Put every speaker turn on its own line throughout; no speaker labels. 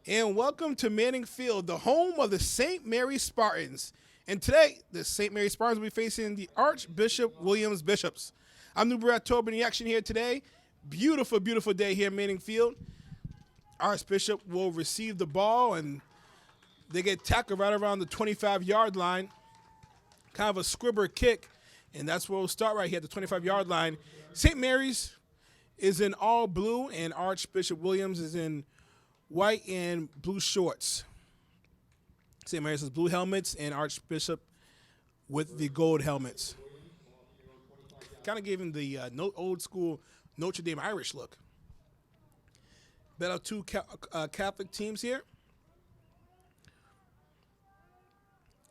And welcome to Manning Field, the home of the St. Mary Spartans. And today, the St. Mary Spartans will be facing the Archbishop Williams Bishops. I'm New Brad Tobin, the action here today. Beautiful, beautiful day here at Manning Field. Archbishop will receive the ball, and they get tackled right around the 25-yard line. Kind of a squibber kick, and that's where we'll start right here at the 25-yard line. St. Mary's is in all blue, and Archbishop Williams is in white and blue shorts. St. Mary's has blue helmets, and Archbishop with the gold helmets. Kind of gave him the old school Notre Dame Irish look. Bet out two Catholic teams here.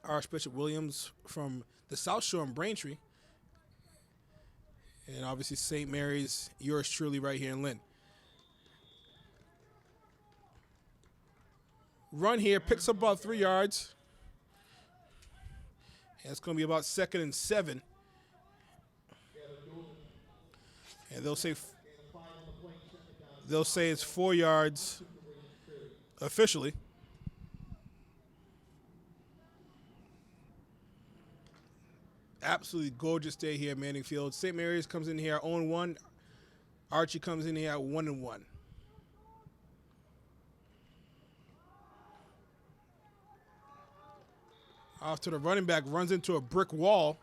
Archbishop Williams from the South Shore in Braintree. And obviously St. Mary's, yours truly right here in Lynn. Run here, picks up about 3 yards. And it's going to be about 2nd and 7. And they'll say it's 4 yards officially. Absolutely gorgeous day here at Manning Field. St. Mary's comes in here at 0-1. Archie comes in here at 1-1. Off to the running back, runs into a brick wall.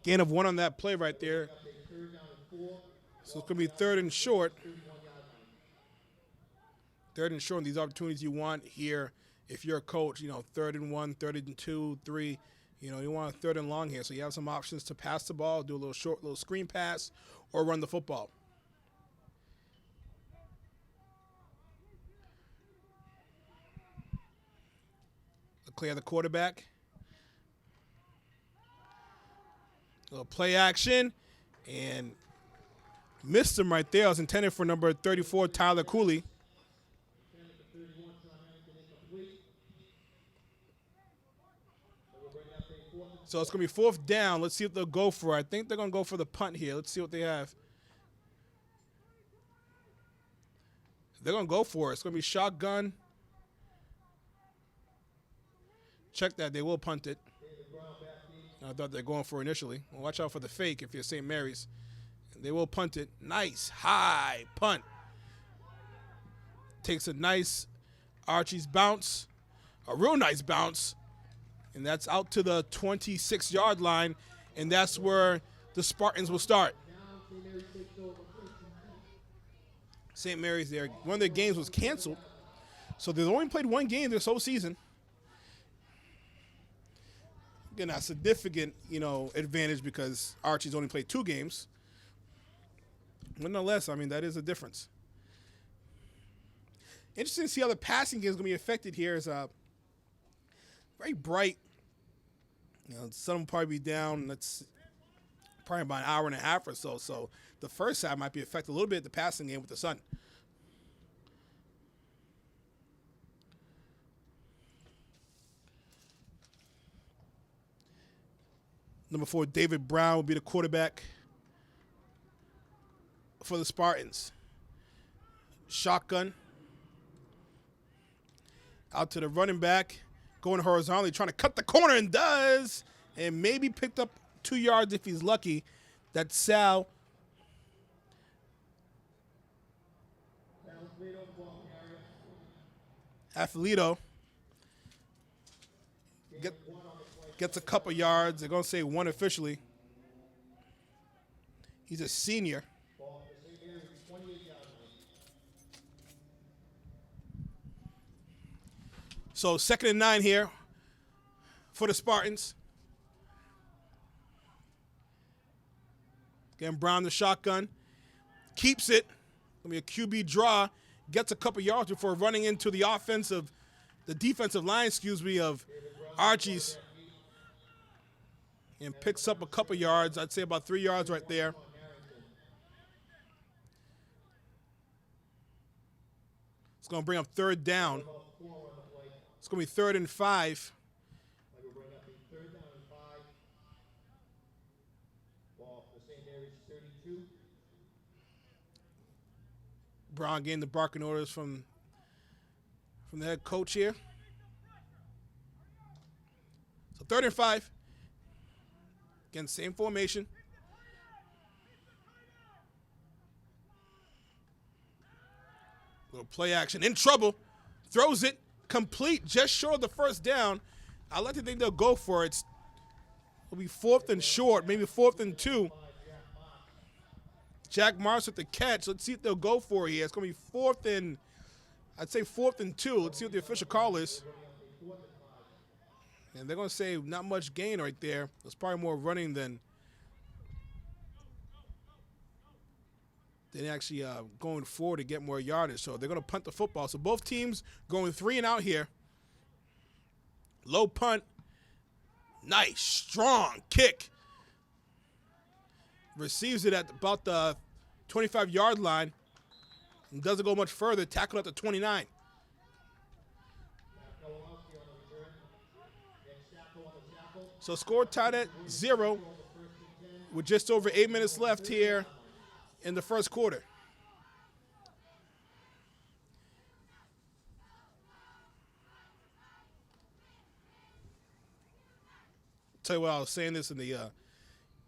Gain of 1 on that play right there. So it's going to be 3rd and short. 3rd and short, and these opportunities you want here if you're a coach, 3rd and 1, 3rd and 2, 3. You want a 3rd and long here. So you have some options to pass the ball, do a little short, little screen pass, or run the football. Clear the quarterback. A little play action, and missed him right there. It was intended for number 34, Tyler Cooley. So it's going to be 4th down. Let's see what they'll go for. I think they're going to go for the punt here. Let's see what they have. They're going to go for it. It's going to be shotgun. Check that. They will punt it. I thought they were going for it initially. Well, watch out for the fake if you're St. Mary's. They will punt it. Nice high punt. Takes a nice Archie's bounce. A real nice bounce. And that's out to the 26-yard line. And that's where the Spartans will start. St. Mary's there. One of their games was canceled. So they've only played one game this whole season. Again, a significant, advantage because Archie's only played 2 games. But nonetheless, that is a difference. Interesting to see how the passing game is going to be affected here. Is very bright. The sun will probably be down. That's probably about an hour and a half or so. So the first half might be affected a little bit, the passing game with the sun. Number 4, David Brown will be the quarterback for the Spartans. Shotgun. Out to the running back. Going horizontally, trying to cut the corner, and does. And maybe picked up 2 yards if he's lucky. That's Sal. Athlito. Gets a couple yards. They're going to say 1 officially. He's a senior. So 2nd and 9 here for the Spartans. Again, Brown the shotgun. Keeps it. Going to be a QB draw. Gets a couple yards before running into the defensive line, of Archie's. And picks up a couple yards. I'd say about 3 yards right there. It's going to bring up 3rd down. It's going to be 3rd and 5. Brown getting the barking orders from the head coach here. So 3rd and 5. Again, same formation. Little play action. In trouble. Throws it. Complete. Just short of the first down. I like to think they'll go for it. It'll be 4th and short. Maybe 4th and 2. Jack Morris with the catch. Let's see if they'll go for it here. It's going to be 4th and, I'd say 4th and 2. Let's see what the official call is. And they're going to say not much gain right there. It's probably more running than actually going forward to get more yardage. So they're going to punt the football. So both teams going 3 and out here. Low punt. Nice, strong kick. Receives it at about the 25-yard line. And doesn't go much further. Tackled at the 29. So score tied at 0 with just over 8 minutes left here in the first quarter. Tell you what, I was saying this in the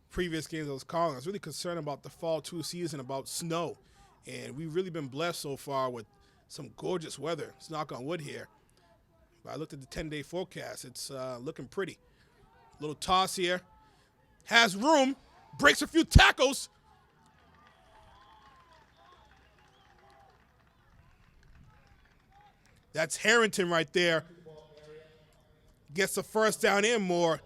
previous games I was calling. I was really concerned about the fall 2 season, about snow. And we've really been blessed so far with some gorgeous weather. Let's knock on wood here. But I looked at the 10-day forecast. It's looking pretty. Little toss here. Has room. Breaks a few tackles. That's Harrington right there. Gets the first down and more.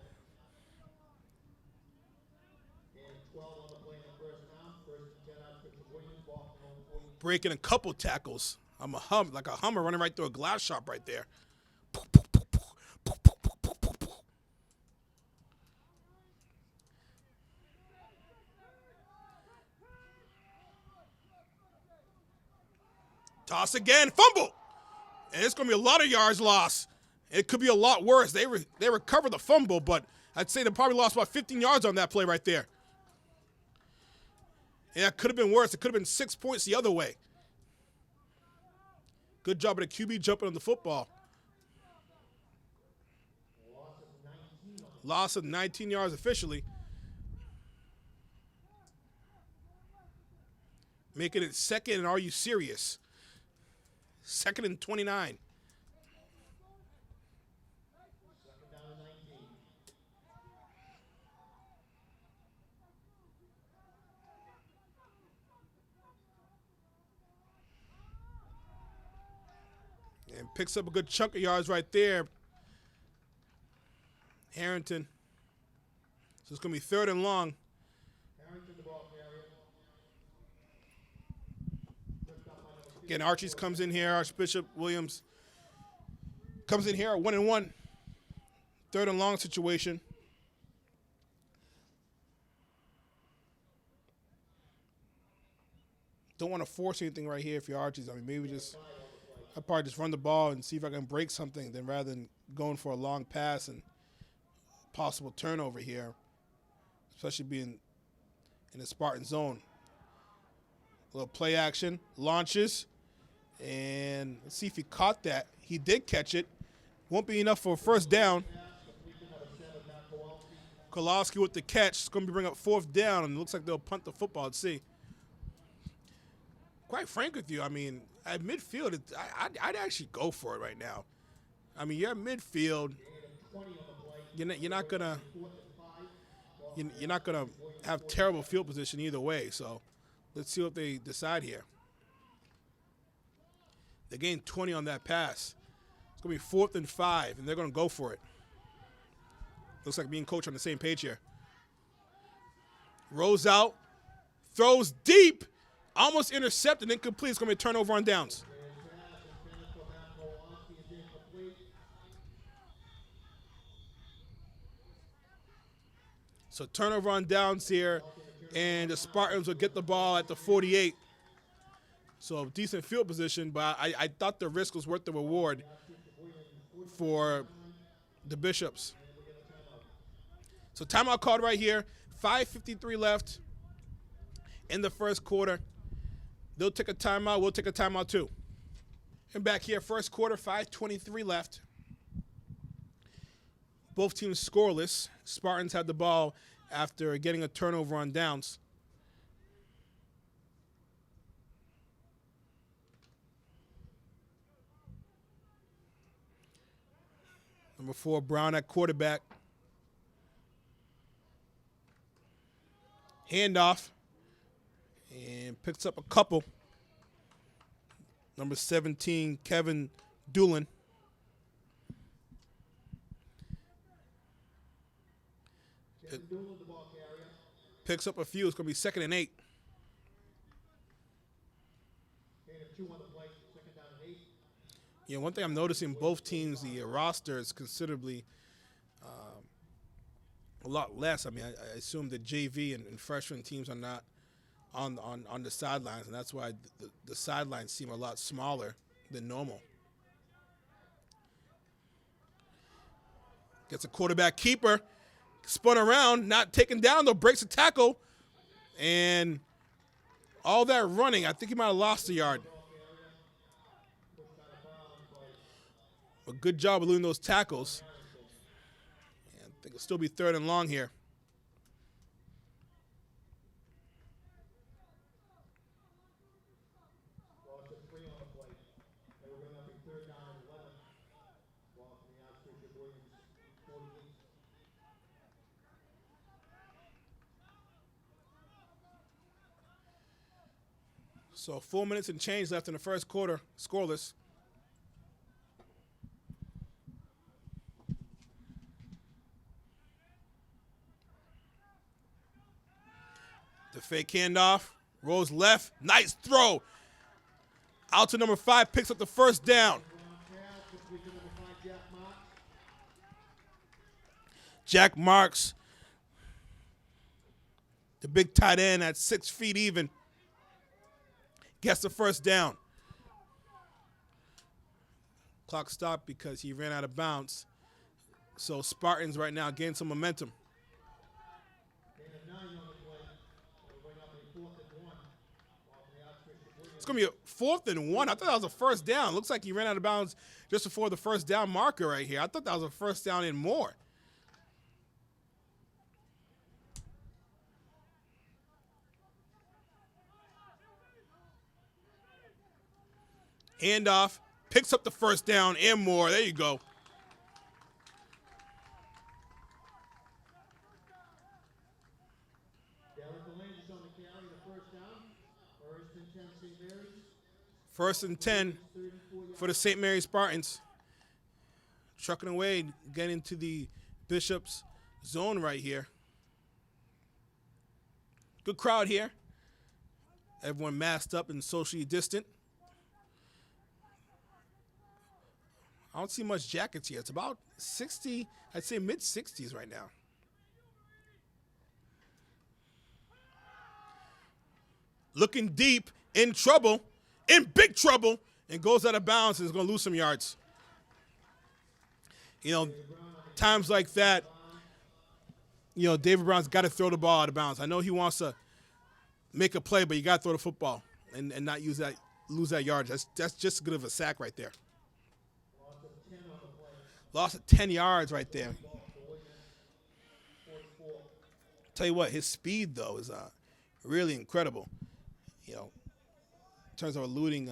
Breaking a couple tackles. I'm like a Hummer running right through a glass shop right there. Toss again, fumble. And it's going to be a lot of yards lost. It could be a lot worse. They recovered the fumble, but I'd say they probably lost about 15 yards on that play right there. Yeah, it could have been worse. It could have been 6 points the other way. Good job of the QB jumping on the football. Loss of 19 yards officially. Making it 2nd and are you serious? 2nd and 29. And picks up a good chunk of yards right there. Harrington. So it's going to be 3rd and long. Again, Archie's comes in here. Archbishop Williams comes in here at 1-1. 3rd and long situation. Don't want to force anything right here if you're Archie's. I mean, maybe I'd probably just run the ball and see if I can break something then rather than going for a long pass and possible turnover here, especially being in the Spartan zone. A little play action, launches, and let's see if he caught that. He did catch it. Won't be enough for a first down. Kowalski with the catch. It's going to bring up 4th down, and it looks like they'll punt the football. Let's see. Quite frank with you, I mean, at midfield, I'd actually go for it right now. I mean, you're at midfield. You're not gonna have terrible field position either way. So let's see what they decide here. They gained 20 on that pass. It's gonna be 4th and 5, and they're gonna go for it. Looks like me and coach on the same page here. Rolls out, throws deep. Almost intercepted, incomplete. It's going to be a turnover on downs. So turnover on downs here, and the Spartans will get the ball at the 48. So decent field position, but I thought the risk was worth the reward for the Bishops. So timeout called right here. 5:53 left. in the first quarter. They'll take a timeout. We'll take a timeout too. And back here, first quarter, 5:23 left. Both teams scoreless. Spartans had the ball after getting a turnover on downs. Number 4, Brown at quarterback. Handoff. And picks up a couple. Number 17, Kevin Doolin. Picks up a few. It's going to be 2nd and 8. Yeah, one thing I'm noticing, both teams, the roster is considerably a lot less. I mean, I assume the JV and freshman teams are not on the sidelines, and that's why the sidelines seem a lot smaller than normal. Gets a quarterback keeper, spun around, not taken down though, breaks a tackle, and all that running, I think he might have lost a yard. A good job of losing those tackles. And I think it'll still be 3rd and long here. So 4 minutes and change left in the first quarter, scoreless. The fake handoff, rolls left, nice throw. Out to number 5, picks up the first down. Jack Marks, the big tight end at 6 feet even, gets the first down. Clock stopped because he ran out of bounds. So Spartans right now gain some momentum. It's going to be a 4th and 1. I thought that was a first down. Looks like he ran out of bounds just before the first down marker right here. I thought that was a first down and more. Handoff, picks up the first down and more. There you go. First and 10 for the St. Mary Spartans. Trucking away, getting to the Bishop's zone right here. Good crowd here. Everyone masked up and socially distant. I don't see much jackets here. It's about 60, I'd say mid-60s right now. Looking deep, in trouble, in big trouble, and goes out of bounds and is going to lose some yards. You know, times like that, you know, David Brown's got to throw the ball out of bounds. I know he wants to make a play, but you got to throw the football and not lose that yard. That's just as good of a sack right there. Lost of 10 yards right there. Tell you what, his speed, though, is really incredible. You know, in terms of eluding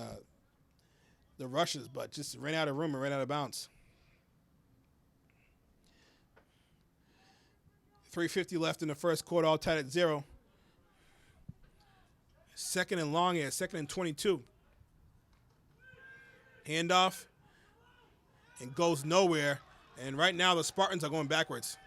the rushes, but just ran out of room and ran out of bounds. 3:50 left in the first quarter, all tied at 0. 2nd and long here, 2nd and 22. Handoff, and goes nowhere. And right now the Spartans are going backwards.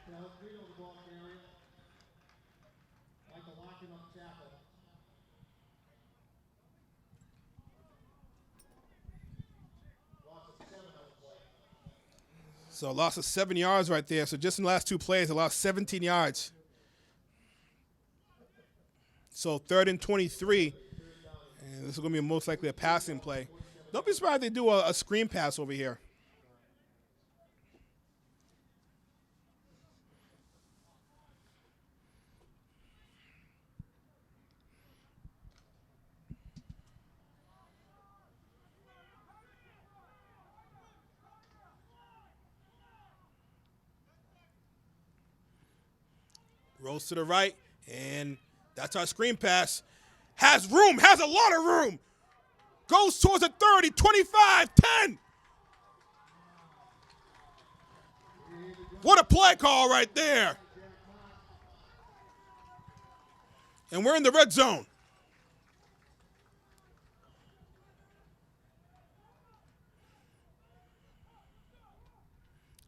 So loss of 7 yards right there. So just in the last 2 plays, they lost 17 yards. So 3rd and 23. And this is going to be most likely a passing play. Don't be surprised if they do a screen pass over here. Rolls to the right, and that's our screen pass. Has room, has a lot of room. Goes towards the 30, 25, 10. What a play call right there. And we're in the red zone.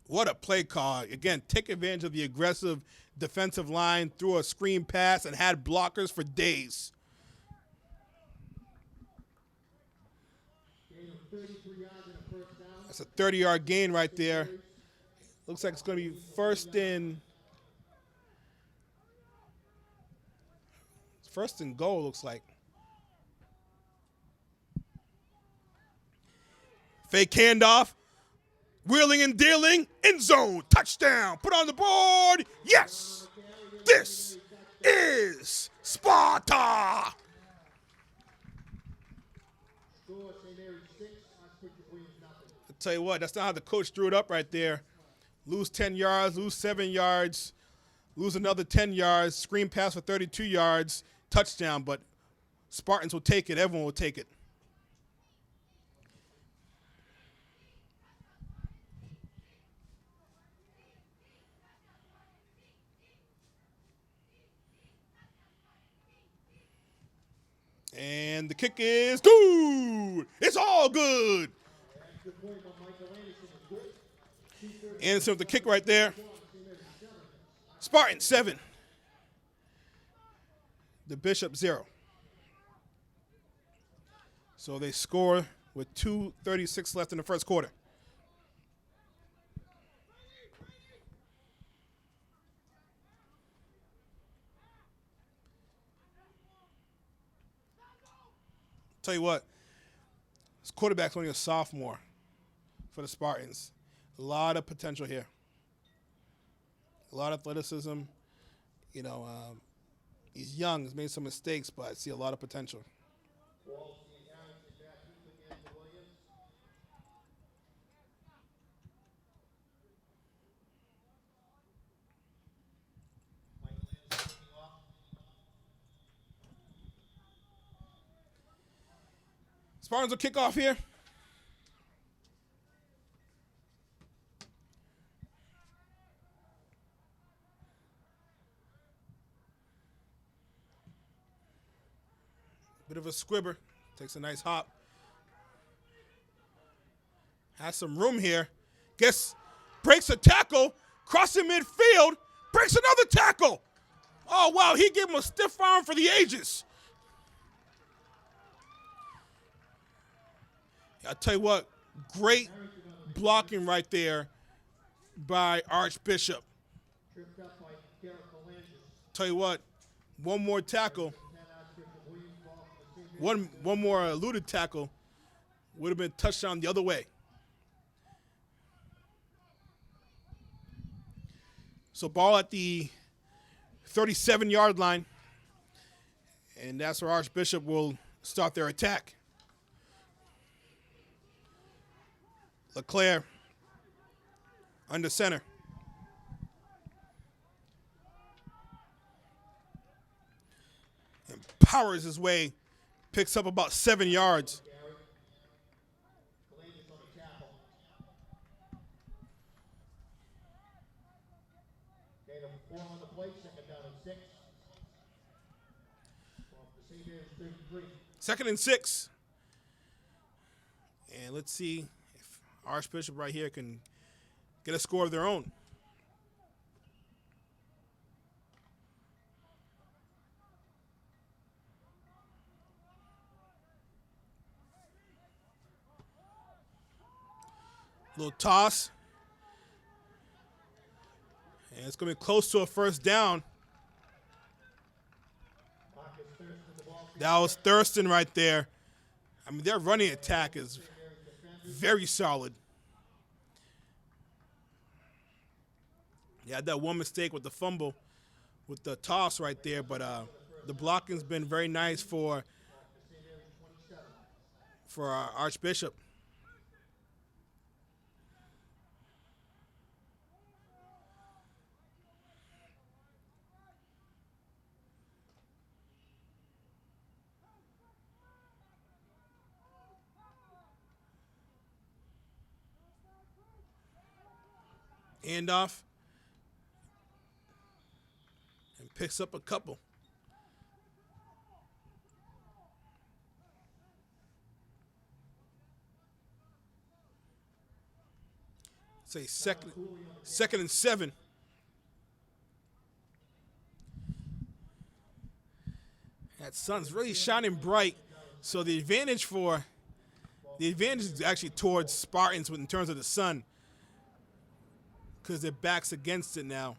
What a play call. Again, take advantage of the aggressive defensive line, threw a screen pass, and had blockers for days. That's a 30-yard gain right there. Looks like it's going to be first and goal, looks like. Fake handoff. Wheeling and dealing. End zone. Touchdown. Put on the board. Yes. This is Sparta. I'll tell you what, that's not how the coach drew it up right there. Lose 10 yards, lose 7 yards, lose another 10 yards, screen pass for 32 yards, touchdown. But Spartans will take it. Everyone will take it. And the kick is good. It's all good. Anderson with the kick right there. Spartans 7. The Bishop 0. So they score with 2:36 left in the first quarter. Tell you what, this quarterback's only a sophomore for the Spartans. A lot of potential here. A lot of athleticism. You know, he's young. He's made some mistakes, but I see a lot of potential. Spartans will kick off here. Bit of a squibber. Takes a nice hop. Has some room here. Breaks a tackle. Crossing midfield. Breaks another tackle. Oh, wow. He gave him a stiff arm for the ages. I'll tell you what, great blocking right there by Archbishop. Tell you what, one more tackle, one more eluded tackle would have been touchdown the other way. So ball at the 37-yard line, and that's where Archbishop will start their attack. LeClaire under center. And powers his way, picks up about 7 yards. Second and 6. And let's see if Archbishop right here can get a score of their own. Little toss. And it's going to be close to a first down. That was Thurston right there. I mean, their running attack is very solid. He had that one mistake with the fumble, with the toss right there, but the blocking's been very nice for Archbishop. Handoff. And picks up a couple. Say second and 7. That sun's really shining bright, so the advantage is actually towards Spartans in terms of the sun, because their back's against it now,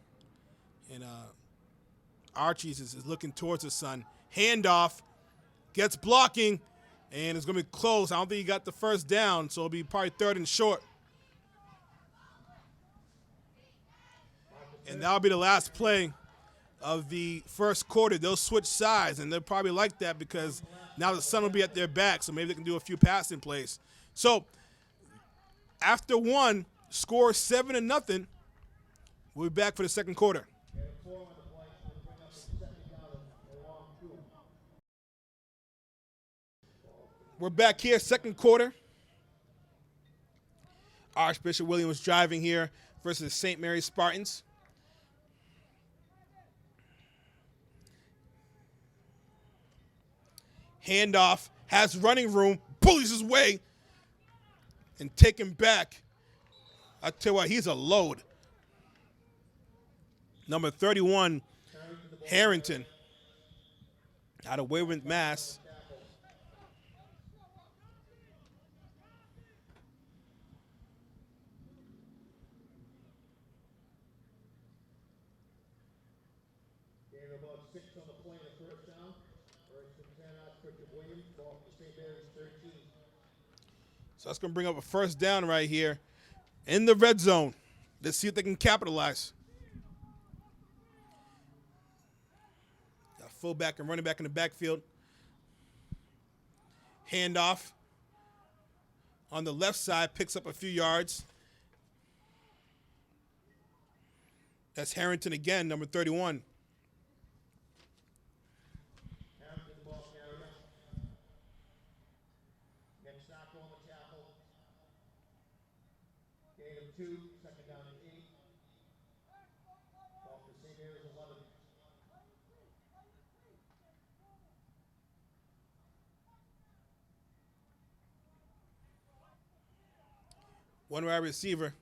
and Archie's is looking towards the sun. Handoff, gets blocking, and it's gonna be close. I don't think he got the first down, so it'll be probably 3rd and short. And that'll be the last play of the first quarter. They'll switch sides, and they'll probably like that because now the sun will be at their back, so maybe they can do a few passing plays. So after one, score 7-0. We'll be back for the second quarter. We're back here, second quarter. Archbishop Williams driving here versus St. Mary's Spartans. Handoff, has running room, bullies his way, and take him back. I tell you what, he's a load. Number 31, Harrington, out of Wayland, Mass. So that's going to bring up a first down right here in the red zone. Let's see if they can capitalize. Got fullback and running back in the backfield. Handoff on the left side, picks up a few yards. That's Harrington again, number 31.
Second down and 8. Off the St. Mary's 11.
One wide receiver.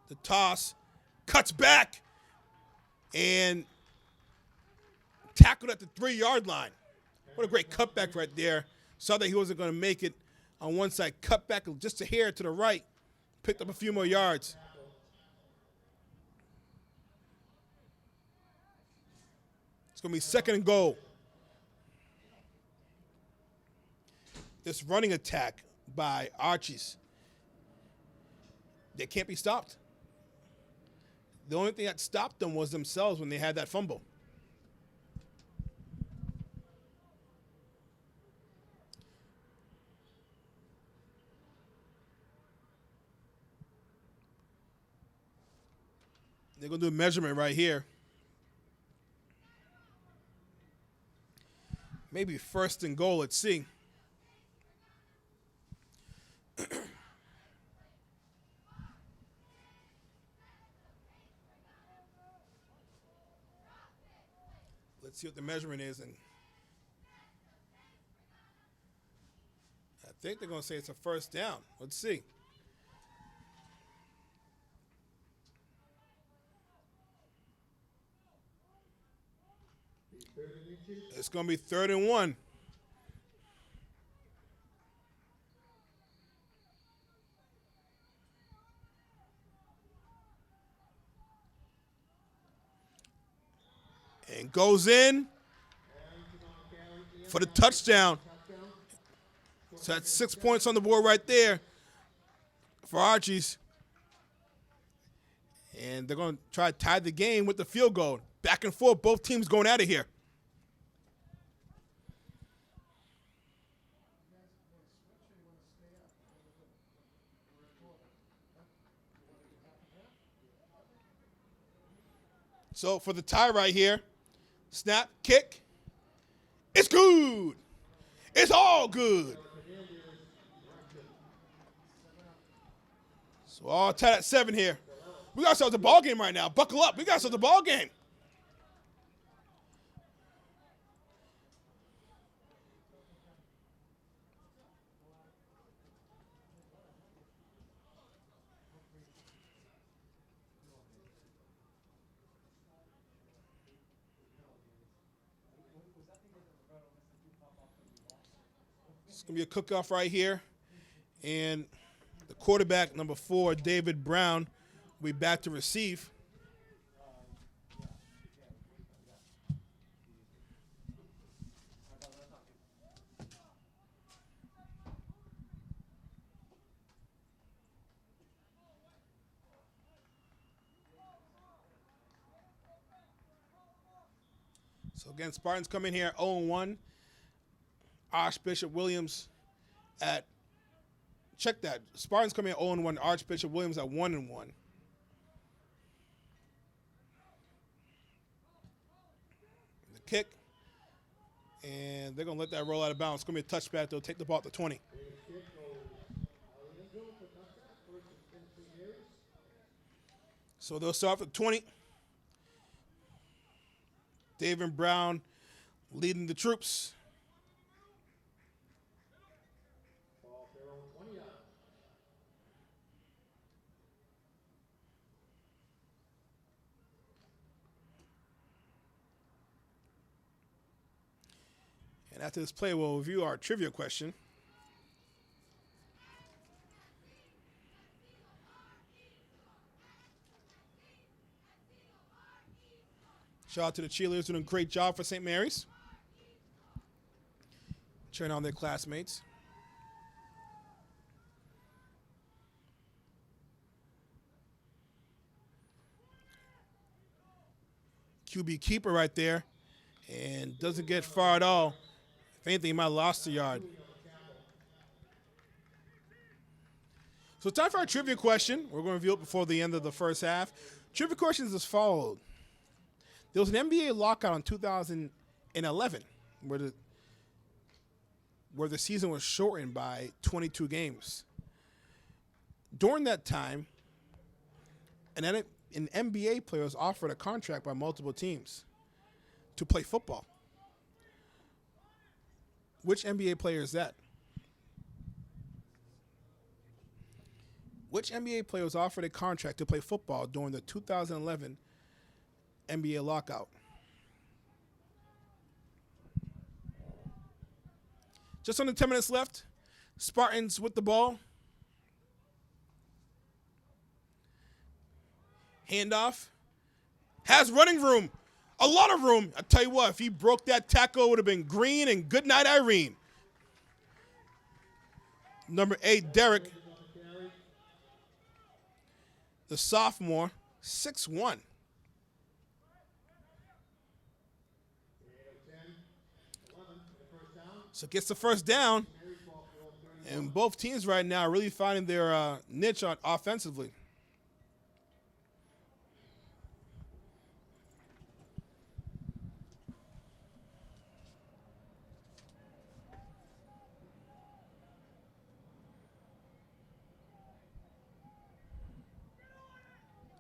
The toss, cuts back, and tackled at the 3-yard line. What a great cutback right there. Saw that he wasn't going to make it on one side. Cut back just a hair to the right. Picked up a few more yards. It's going to be 2nd and goal. This running attack by Archie's, they can't be stopped. The only thing that stopped them was themselves when they had that fumble. They're going to do a measurement right here. Maybe 1st and goal. Let's see. Let's see what the measurement is. And I think they're going to say it's a 1st down. Let's see. It's going to be 3rd and 1. And goes in for the touchdown. So that's 6 points on the board right there for Archie's. And they're going to try to tie the game with the field goal. Back and forth, both teams going out of here. So for the tie right here, snap, kick, it's good. It's all good. So all tied at 7 here. We got ourselves a ball game right now. Buckle up. We got ourselves a ball game. It's going to be a cook-off right here. And the quarterback, number 4, David Brown, will be back to receive. So again, Spartans come in here 0-1. Archbishop Williams at, check that. Spartans come in 0-1. Archbishop Williams at 1-1. The kick. And they're going to let that roll out of bounds. It's going to be a touchback. They'll take the ball at the 20. So they'll start for 20. David Brown leading the troops. And after this play, we'll review our trivia question. Shout out to the cheerleaders doing a great job for St. Mary's. Cheering on their classmates. QB keeper right there. And doesn't get far at all. If anything, he might have lost a yard. So it's time for our trivia question. We're going to review it before the end of the first half. Trivia question is as follows. There was an NBA lockout in 2011 where the season was shortened by 22 games. During that time, an NBA player was offered a contract by multiple teams to play football. Which NBA player is that? Which NBA player was offered a contract to play football during the 2011 NBA lockout? Just under 10 minutes left. Spartans with the ball. Handoff. Has running room. A lot of room. I tell you what, if he broke that tackle, it would have been green and good night, Irene. Number 8, Derek. The sophomore, 6'1". So gets the first down. And both teams right now are really finding their niche on offensively.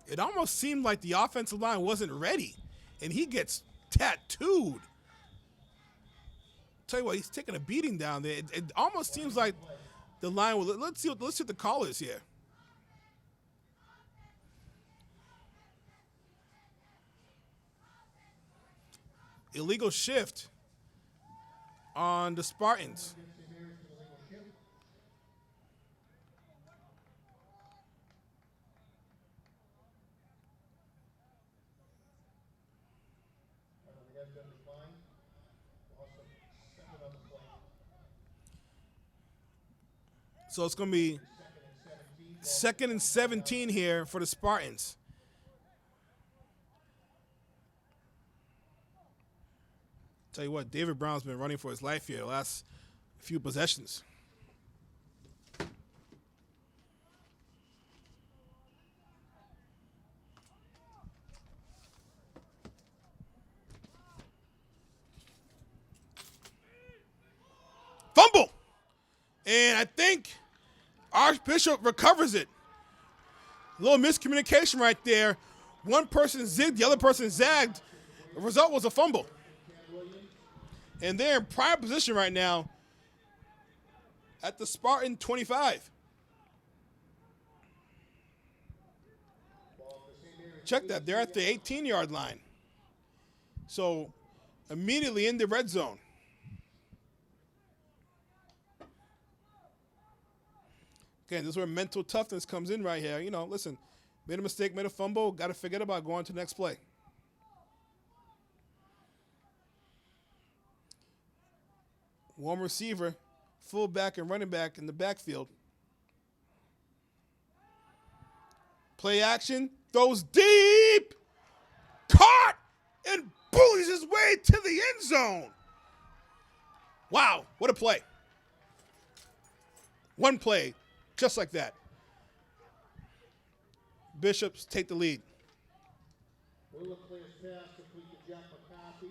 It almost seemed like the offensive line wasn't ready, and he gets tattooed. Tell you what, he's taking a beating down there. It almost seems like the line will. Let's see what the call is here. Illegal shift on the Spartans. So it's going to be 2nd and 17 here for the Spartans. Tell you what, David Brown's been running for his life here the last few possessions. Fumble! And I think Archbishop recovers it. A little miscommunication right there. One person zigged, the other person zagged. The result was a fumble. And they're in prime position right now at the Spartan 25. Check that. They're at the 18-yard line. So immediately in the red zone. Again, this is where mental toughness comes in right here. You know, listen, made a mistake, made a fumble, got to forget about going to the next play. One receiver, fullback and running back in the backfield. Play action, throws deep, caught, and bullies his way to the end zone. Wow, what a play. One play, just like that. Bishops take the lead.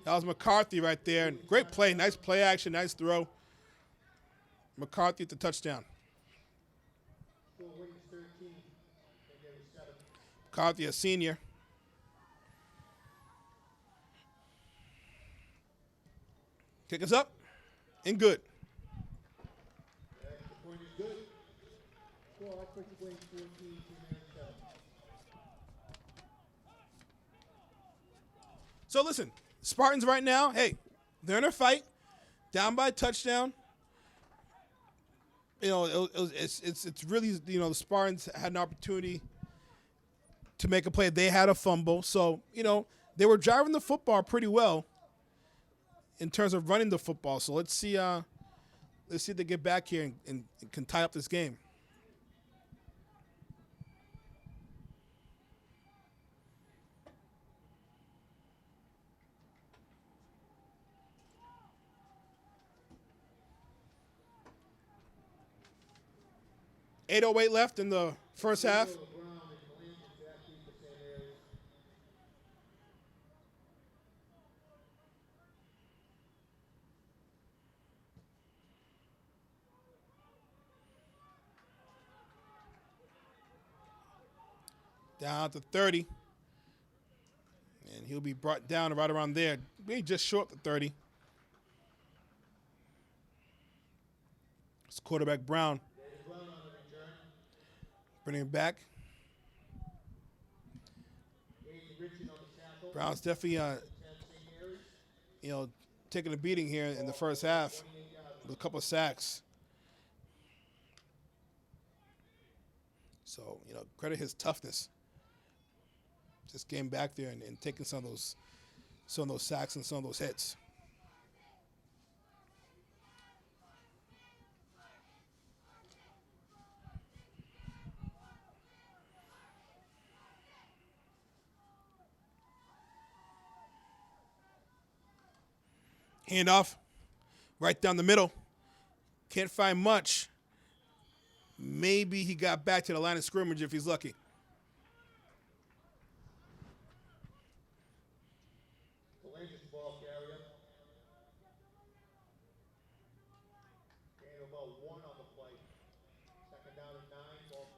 That was McCarthy right there. Great play, nice play action, nice throw. McCarthy at the touchdown. McCarthy, a senior. Kick us up and good. So listen, Spartans right now, hey, they're in a fight, down by a touchdown. You know, it's really, you know, the Spartans had an opportunity to make a play. They had a fumble. So, you know, they were driving the football pretty well in terms of running the football. So let's see if they get back here and can tie up this game. .808 left in the first half. Down to 30. And he'll be brought down right around there. Maybe just short the 30. It's quarterback Brown. Bringing it back. Brown's definitely, you know, taking a beating here in the first half with a couple of sacks. So, you know, credit his toughness. Just getting back there and taking some of those sacks and some of those hits. Handoff right down the middle. Can't find much. Maybe he got back to the line of scrimmage if he's lucky.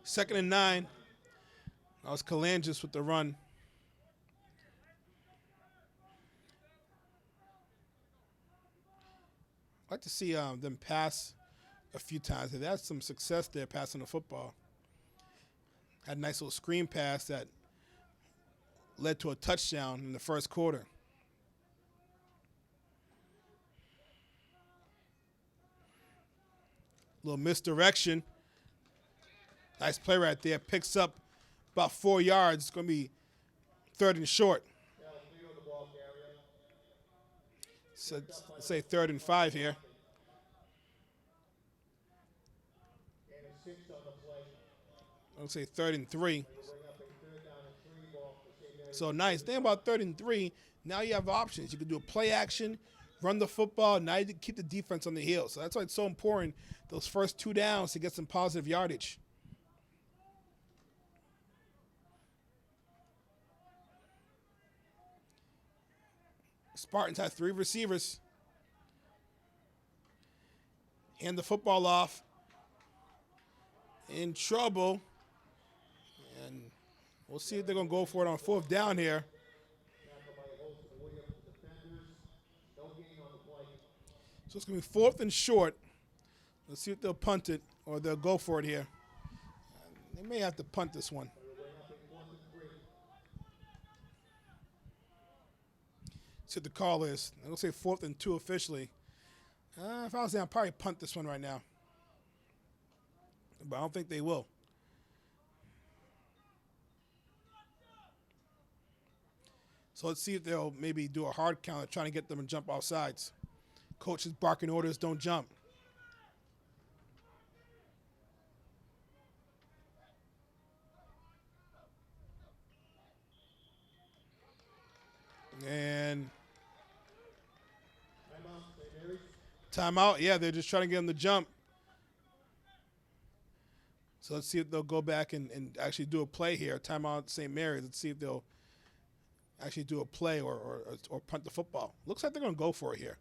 Second and 9. That was Kalangis with the run. I'd like to see them pass a few times. They had some success there passing the football. Had a nice little screen pass that led to a touchdown in the first quarter. Little misdirection. Nice play right there. Picks up about 4 yards. It's going to be 3rd and short. So let's say 3rd and 5 here. I'll say 3rd and 3. So nice. Thing about 3rd and 3, now you have options. You can do a play action, run the football. Now you can keep the defense on the heels. So that's why it's so important, those first 2 downs, to get some positive yardage. Spartans have 3 receivers. Hand the football off. In trouble. And We'll see if they're going to go for it on fourth down here.
Tackle by Holston Williams, the defenders. No gain on the play.
So it's going to be fourth and short. Let's see if they'll punt it or they'll go for it here. They may have to punt this one.
We're right up in 4th and 3.
See what the call is. I'm going to say fourth and 2 officially. If I was there, I'd probably punt this one right now. But I don't think they will. So let's see if they'll maybe do a hard count trying to get them to jump off sides. Coach is barking orders, don't jump. And
Timeout, St. Mary's.
timeout. Yeah, they're just trying to get them to jump. So let's see if they'll go back and actually do a play here. Timeout St. Mary's. Let's see if they'll actually do a play or punt the football. Looks like they're going to go for it here.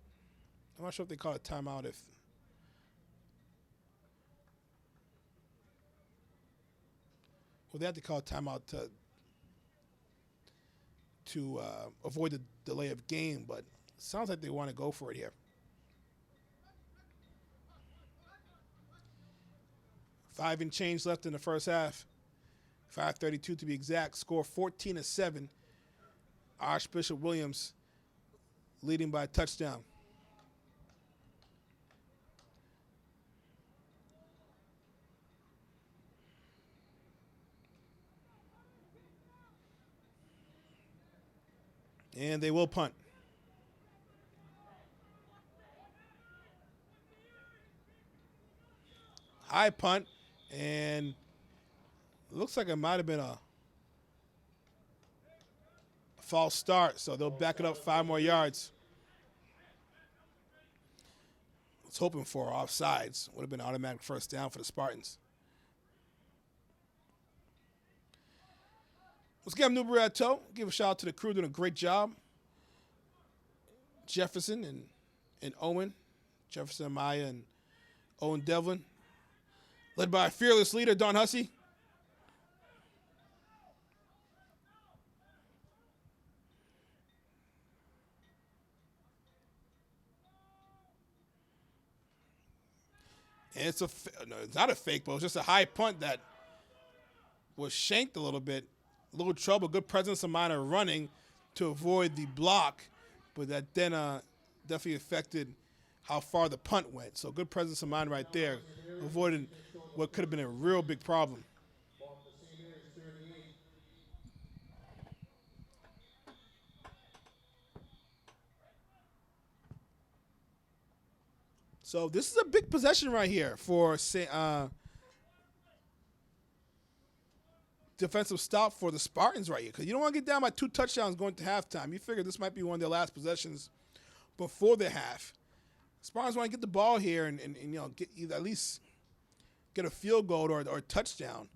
I'm not sure if they call it timeout if. Well, they have to call a timeout to avoid the delay of game, but it sounds like they want to go for it here. 5 and change left in the first half. 5:32 to be exact. Score 14-7. Archbishop Williams leading by a touchdown. And they will punt. High punt, and it looks like it might have been a false start, so they'll back it up 5 more yards. I was hoping for offsides. Would have been automatic first down for the Spartans. Let's give Newbury a toe. Give a shout out to the crew doing a great job. Jefferson and Owen. Jefferson Amaya and Owen Devlin. Led by our fearless leader, Don Hussey. And it's not a fake, but it was just a high punt that was shanked a little bit. A little trouble, good presence of mind of running to avoid the block, but that then definitely affected how far the punt went. So good presence of mind right there, avoiding what could have been a real big problem.
Ball for St. Mary's 38.
So this is a big possession right here for defensive stop for the Spartans right here, because you don't want to get down by 2 touchdowns going to halftime. You figure this might be one of their last possessions before the half. Spartans want to get the ball here and get either at least get a field goal or a touchdown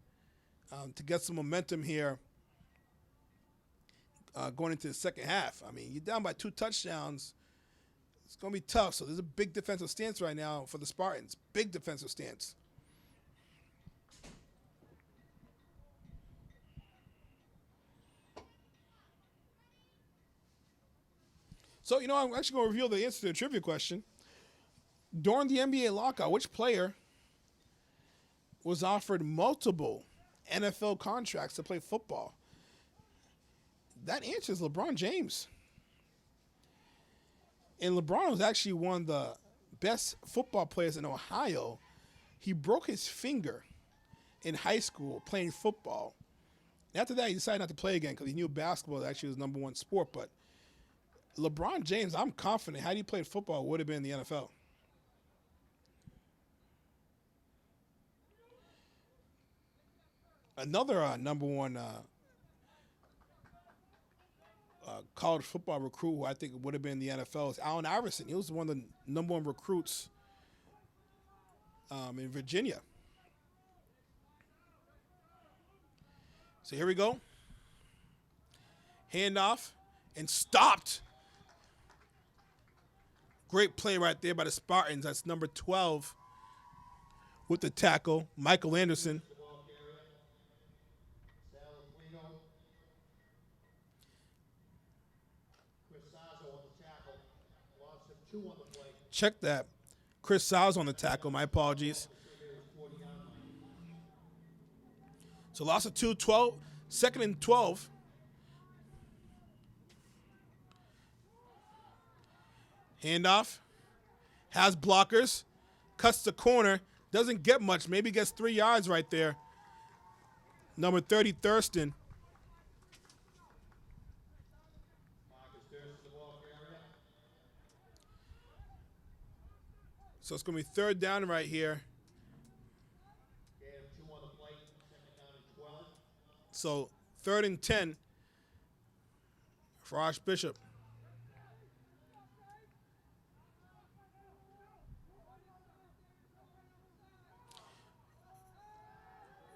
to get some momentum here going into the second half. I mean, you're down by 2 touchdowns. It's going to be tough. So there's a big defensive stance right now for the Spartans. Big defensive stance. So, I'm actually going to reveal the answer to the trivia question. During the NBA lockout, which player was offered multiple NFL contracts to play football? That answer is LeBron James. And LeBron was actually one of the best football players in Ohio. He broke his finger in high school playing football. After that, he decided not to play again because he knew basketball was actually his number one sport. But LeBron James, I'm confident, had he played football, would have been in the NFL. Another number one college football recruit who I think would have been in the NFL is Allen Iverson. He was one of the number one recruits in Virginia. So here we go. Handoff and stopped. Great play right there by the Spartans. That's number 12 with the tackle, Michael Anderson.
2 on the play.
Check that. Chris Sau's on the tackle. My apologies.
St. Mary's 40-yard line.
So loss of 2, 12, second and 12. Handoff. Has blockers. Cuts the corner. Doesn't get much. Maybe gets 3 yards right there. Number 30, Thurston.
Marcus Thurston, the ball carrier.
So it's going to be third down right here.
Gain of 2 on the play. 2nd down and 12.
So third and 10 for Archbishop.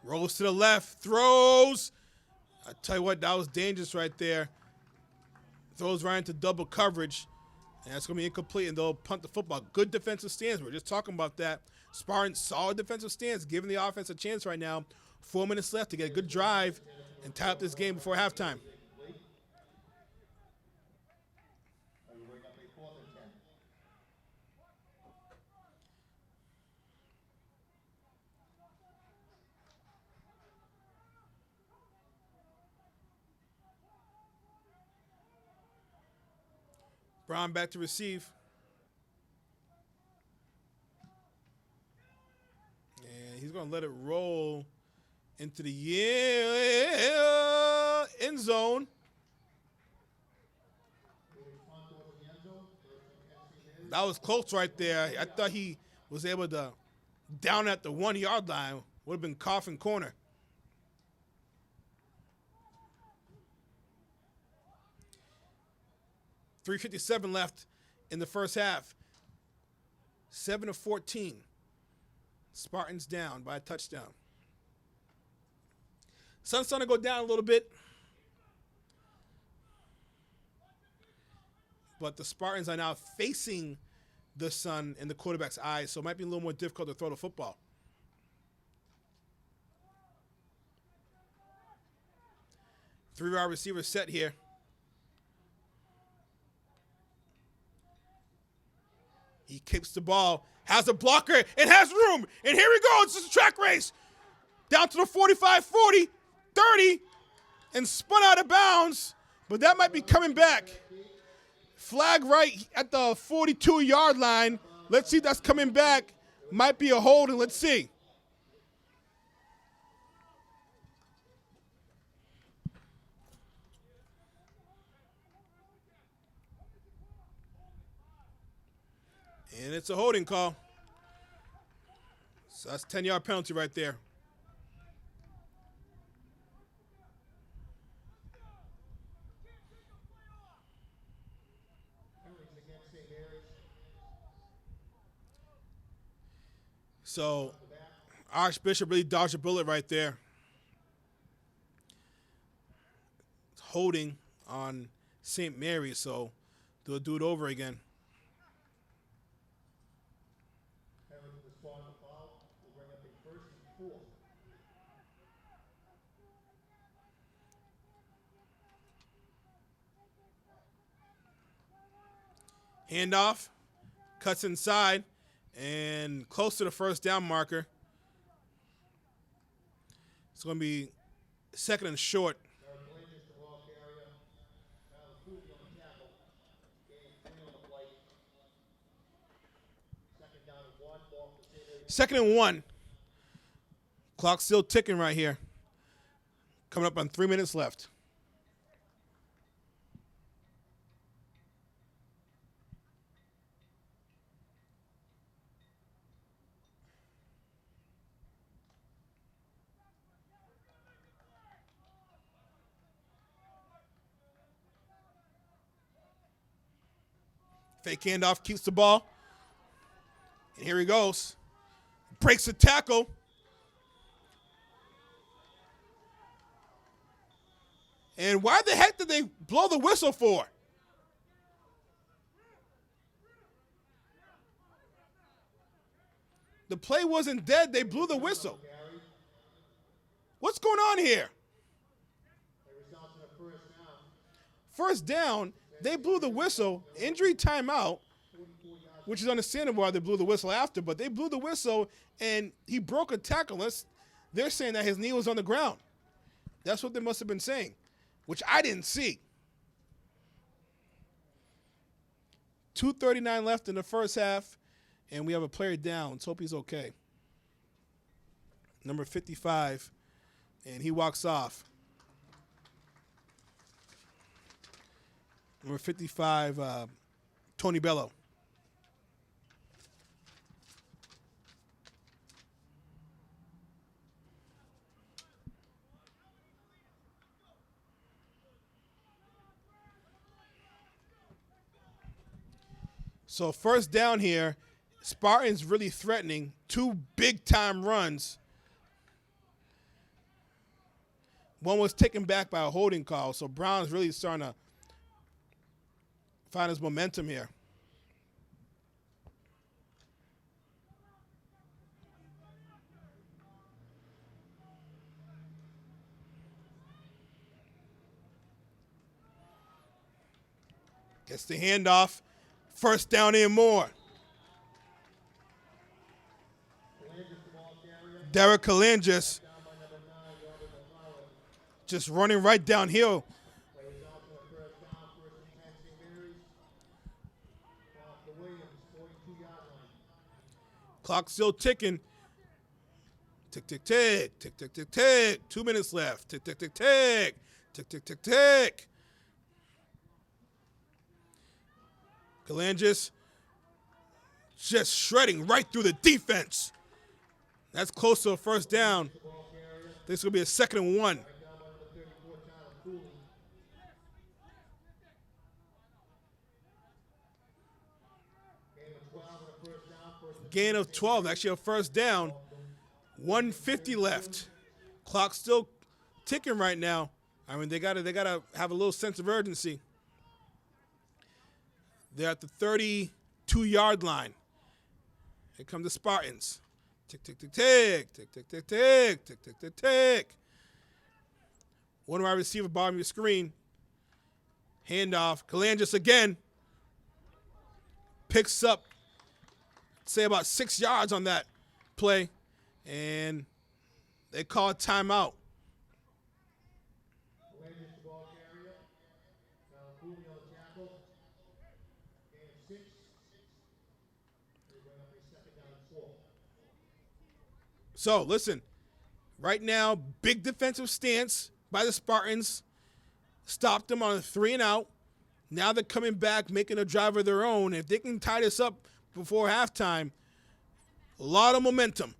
Rolls to the left, throws. I tell you what, that was dangerous right there. Throws right into double coverage. And that's going to be incomplete, and they'll punt the football. Good defensive stance. We're just talking about that. Spartans, solid defensive stance, giving the offense a chance right now. 4 minutes left to get a good drive and tie up this game before halftime.
Are you bring up a 4th and 10?
Brown back to receive. And he's going to let it roll into the end zone. That was close right there. I thought he was able to down at the 1 yard line. Would have been coffin corner. .357 left in the first half. 7-14. Spartans down by a touchdown. Sun's starting to go down a little bit. But the Spartans are now facing the sun in the quarterback's eyes, so it might be a little more difficult to throw the football. Three-wide receiver set here. He kicks the ball, has a blocker, and has room. And here we go. It's just a track race. Down to the 45, 40, 30, and spun out of bounds. But that might be coming back. Flag right at the 42-yard line. Let's see if that's coming back. Might be a holding. Let's see. And it's a holding call. So that's a 10-yard penalty right there.
Penalties against St. Mary's.
So Archbishop really dodged a bullet right there. Holding on St. Mary's, so they'll do it over again.
Penalty to respond to foul. Will bring up a 1st and 4.
Handoff, cuts inside, and close to the first down marker. It's going to be second and short.
Derek Blanchard's the ball carrier. Tyler Fuji on the tackle. Gain of 3 on the play. 2nd down and 1. Ball for St. Mary's.
Second and 1. Clock still ticking right here. Coming up on 3 minutes left. Fake handoff, keeps the ball. And here he goes. Breaks the tackle. And why the heck did they blow the whistle for? The play wasn't dead. They blew the whistle. What's going on here?
It results in a 1st down.
First down, they blew the whistle. Injury timeout.
44
which is understandable why they blew the whistle after, but they blew the whistle and he broke a tackle. They're saying that his knee was on the ground. That's what they must have been saying, which I didn't see. 2:39 left in the first half, and we have a player down. Let's hope he's okay. Number 55, and he walks off. Number 55, Tony Bello. So first down here, Spartans really threatening. 2 big-time runs. One was taken back by a holding call, so Brown's really starting to find his momentum here. Gets the handoff. First down and more. Derek Kalangis just running right downhill. Clock still ticking. Tick, tick, tick. Tick, tick, tick, tick. 2 minutes left. Tick, tick, tick, tick. Tick, tick, tick, tick. Kalangis just shredding right through the defense. That's close to a first down. This will be a 2nd and 1. Gain of 12, actually a first down. 1:50 left. Clock still ticking right now. I mean, they gotta have a little sense of urgency. They're at the 32-yard line. Here come the Spartans. Tick, tick, tick, tick, tick, tick, tick, tick, tick, tick, tick, tick. One wide receiver, bottom of your screen. Handoff. Kalangis again. Picks up, say, about 6 yards on that play. And they call a timeout. So, listen, right now, big defensive stance by the Spartans. Stopped them on a 3 and out. Now they're coming back, making a drive of their own. If they can tie this up before halftime, a lot of momentum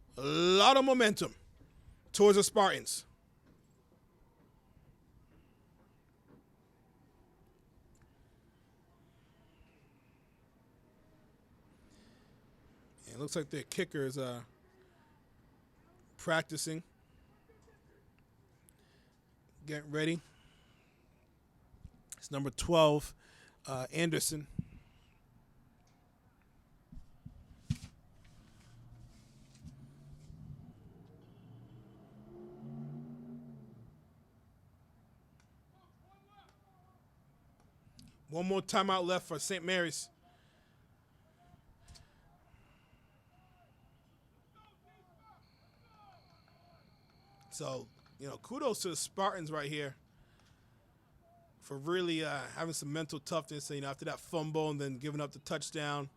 towards the Spartans. And it looks like their kicker is practicing, getting ready. It's number 12, Anderson. One more timeout left for St. Mary's. So, kudos to the Spartans right here for really having some mental toughness. After that fumble and then giving up the touchdown,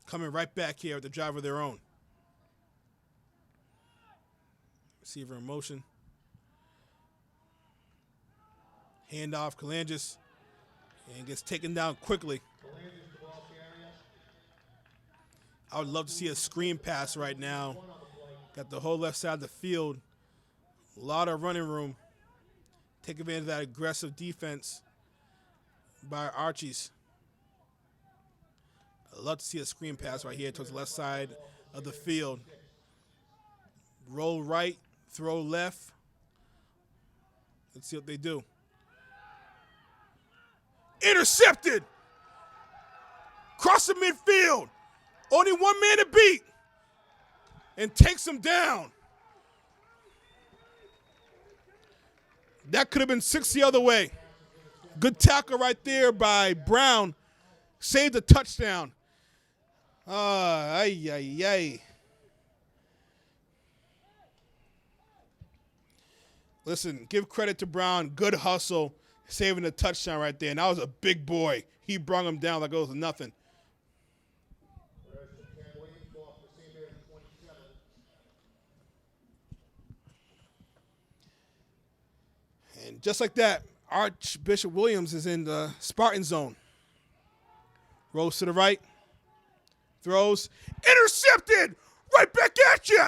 coming right back here with the drive of their own. Receiver in motion. Handoff, Kalangis, and gets taken down quickly. I would love to see a screen pass right now. Got the whole left side of the field. A lot of running room. Take advantage of that aggressive defense by Archies. I'd love to see a screen pass right here towards the left side of the field. Roll right, throw left. Let's see what they do. Intercepted! Cross the midfield. Only one man to beat. And takes him down. That could have been 6 the other way. Good tackle right there by Brown. Saved the touchdown. Ay, ay, ay. Listen, give credit to Brown. Good hustle, saving the touchdown right there. And that was a big boy. He brung him down like it was nothing.
First and 10, Williams off the St. Mary's 27.
And just like that, Archbishop Williams is in the Spartan zone. Rolls to the right. Throws. Intercepted! Right back at you!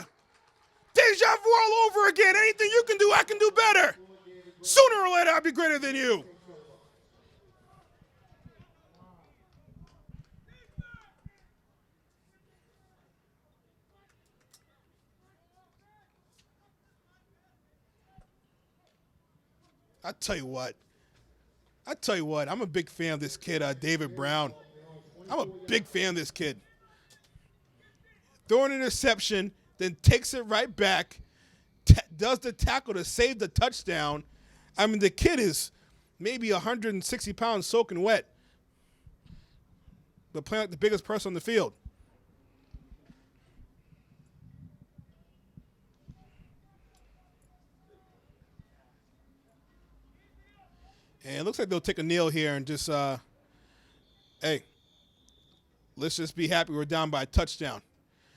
Deja vu all over again. Anything you can do, I can do better. Sooner or later, I'll be greater than you. I tell you what. I'm a big fan of this kid, David Brown. I'm a big fan of this kid. Throw an interception, then takes it right back, does the tackle to save the touchdown. I mean, the kid is maybe 160 pounds soaking wet, but playing like the biggest person on the field. And it looks like they'll take a kneel here and just, hey, let's just be happy we're down by a touchdown.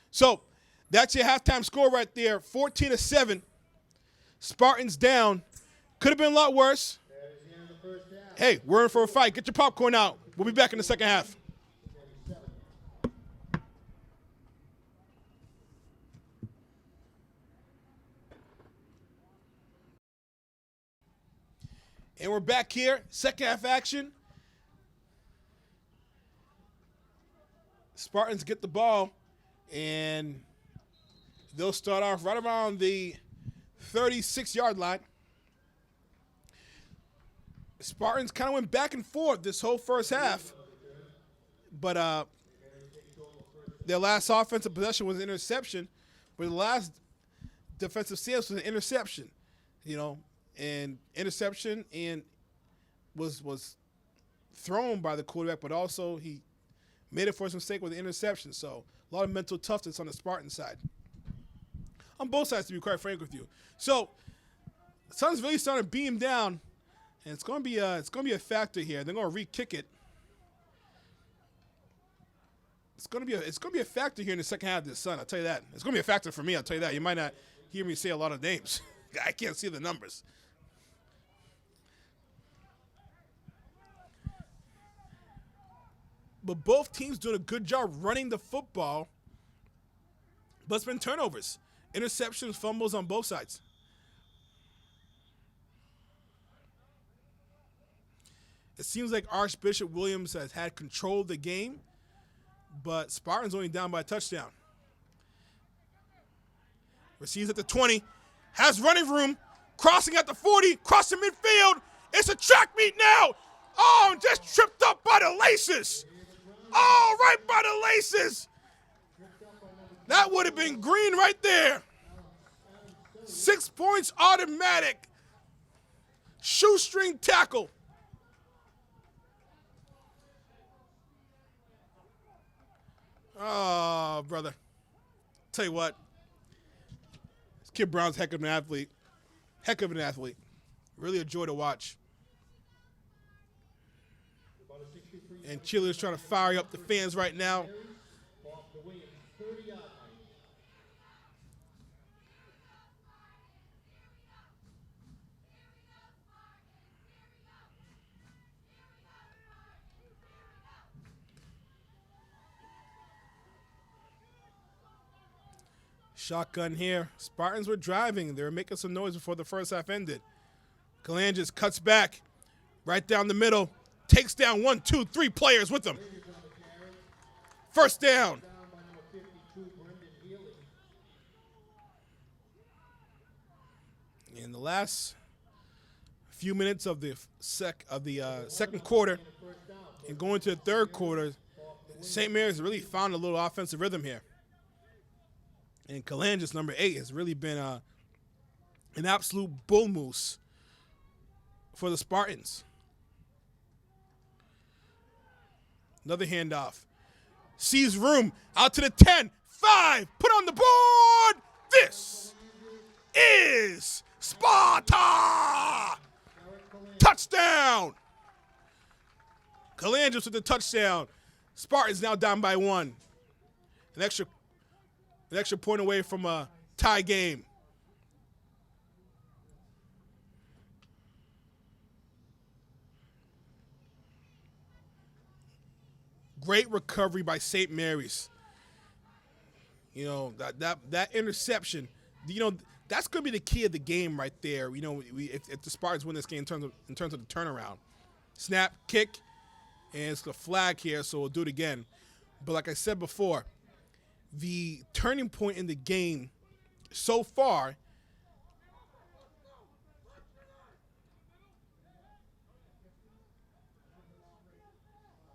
So that's your halftime score right there, 14-7. Spartans down. Could have been a lot worse.
That is the end of the first half.
Hey, we're in for a fight. Get your popcorn out. We'll be back in the second half.
37.
And we're back here, second half action. Spartans get the ball, and they'll start off right around the 36-yard line. Spartans kind of went back and forth this whole first half, but their last offensive possession was an interception, but the last defensive stance was an interception, and interception and was thrown by the quarterback, but also he made a forced mistake with the interception. So a lot of mental toughness on the Spartan side. On both sides, to be quite frank with you. So Suns really starting to beam down, and it's going to be a factor here. They're going to re-kick it. It's going to be a factor here in the second half of this Sun. I'll tell you that. It's going to be a factor for me. I'll tell you that. You might not hear me say a lot of names. I can't see the numbers. But both teams doing a good job running the football. But it's been turnovers, interceptions, fumbles on both sides. It seems like Archbishop Williams has had control of the game, but Spartans only down by a touchdown. Receives at the 20, has running room, crossing at the 40, crossing midfield. It's a track meet now. Oh, just tripped up by the laces. Oh, right by the laces. That would have been green right there. 6 points automatic. Shoestring tackle. Oh, brother. Tell you what. This kid Brown's heck of an athlete. Heck of an athlete. Really a joy to watch. And Chile is trying to fire up the fans right now.
Off the Williams 30-yard line.
Shotgun here. Spartans were driving. They were making some noise before the first half ended. Kalangis cuts back. Right down the middle. Takes down 1, 2, 3 players with him. First down.
Down by number 52, Brendan Healy.
In the last few minutes of the second quarter and going to the third quarter, St. Mary's really found a little offensive rhythm here. And Kalangis, number 8, has really been an absolute bull moose for the Spartans. Another handoff. Sees room. Out to the 10. 5. Put on the board. This is Sparta. Touchdown. Kalangis with the touchdown. Spartans now down by 1. An extra point away from a tie game. Great recovery by St. Mary's. You know, that interception, you know, that's going to be the key of the game right there. You know, if the Spartans win this game in terms of the turnaround. Snap, kick, and it's the flag here, so we'll do it again. But like I said before, the turning point in the game so far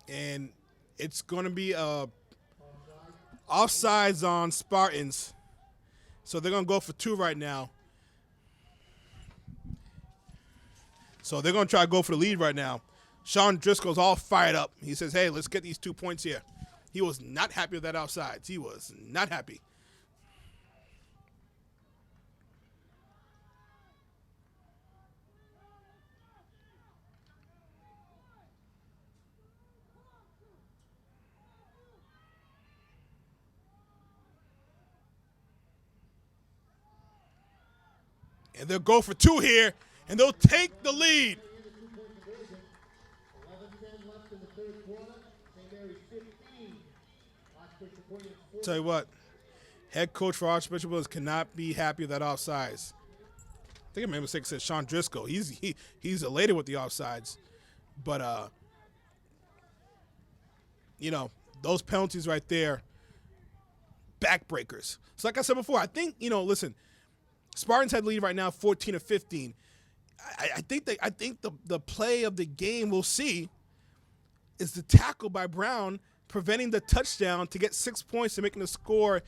and it's going to be offsides on Spartans. So they're going to go for 2 right now. So they're going to try to go for the lead right now. Sean Driscoll's all fired up. He says, hey, let's get these 2 points here. He was not happy with that offsides. He was not happy. And they'll go for 2 here, and they'll take the lead.
11-10 left in the third quarter. St. Mary's 15. Archbishop Williams 4.
Tell you what, head coach for Archbishop Williams cannot be happy with that offsides. I think I made a mistake. Said Sean Driscoll. He's elated with the offsides, but you know, those penalties right there, backbreakers. So like I said before, I think, you know, listen, Spartans had the lead right now, 14-15. I think the play of the game we'll see is the tackle by Brown preventing the touchdown to get 6 points and making the score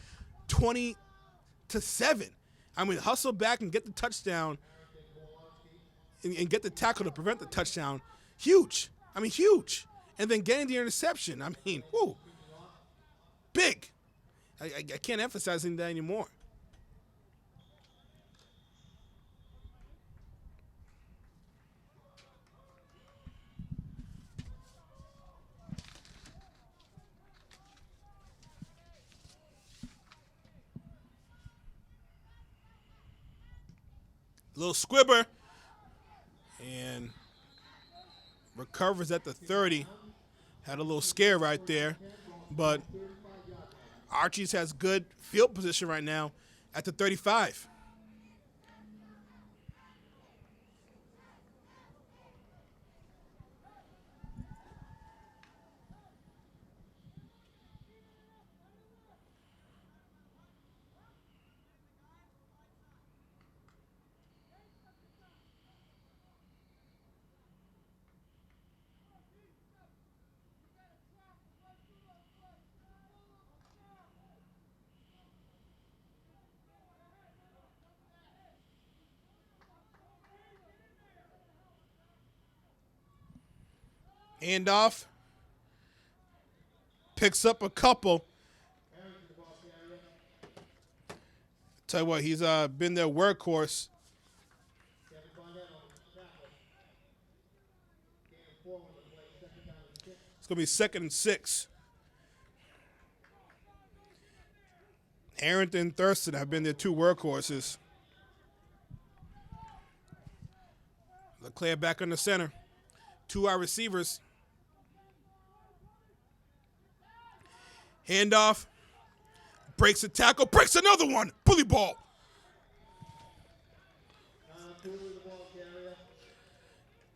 20-7. I mean, hustle back and get the touchdown and get the tackle to prevent the touchdown. Huge. I mean, huge. And then getting the interception. I mean, whoo. Big. I can't emphasize that anymore. Little squibber, and recovers at the 30. Had a little scare right there, but Archie's has good field position right now at the 35. Handoff. Picks up a couple. Tell you what, he's been their workhorse. It's going to be 2nd and 6. Harrington and Thurston have been their 2 workhorses. LeClaire back on the center. 2 wide receivers. Handoff. Breaks a tackle. Breaks another one. Bully ball.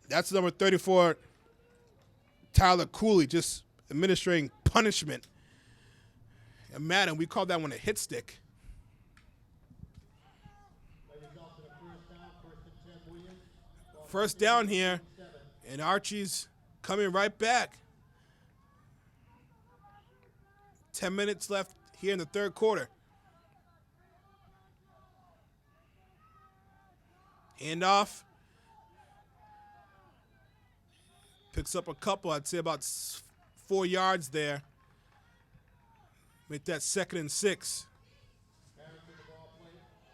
That's number 34, Tyler Cooley, just administering punishment. And Madden, we call that one a hit stick. First down here, and Archie's coming right back. 10 minutes left here in the third quarter. Handoff. Picks up a couple, I'd say about 4 yards there. Make that 2nd and 6.
Harrington, the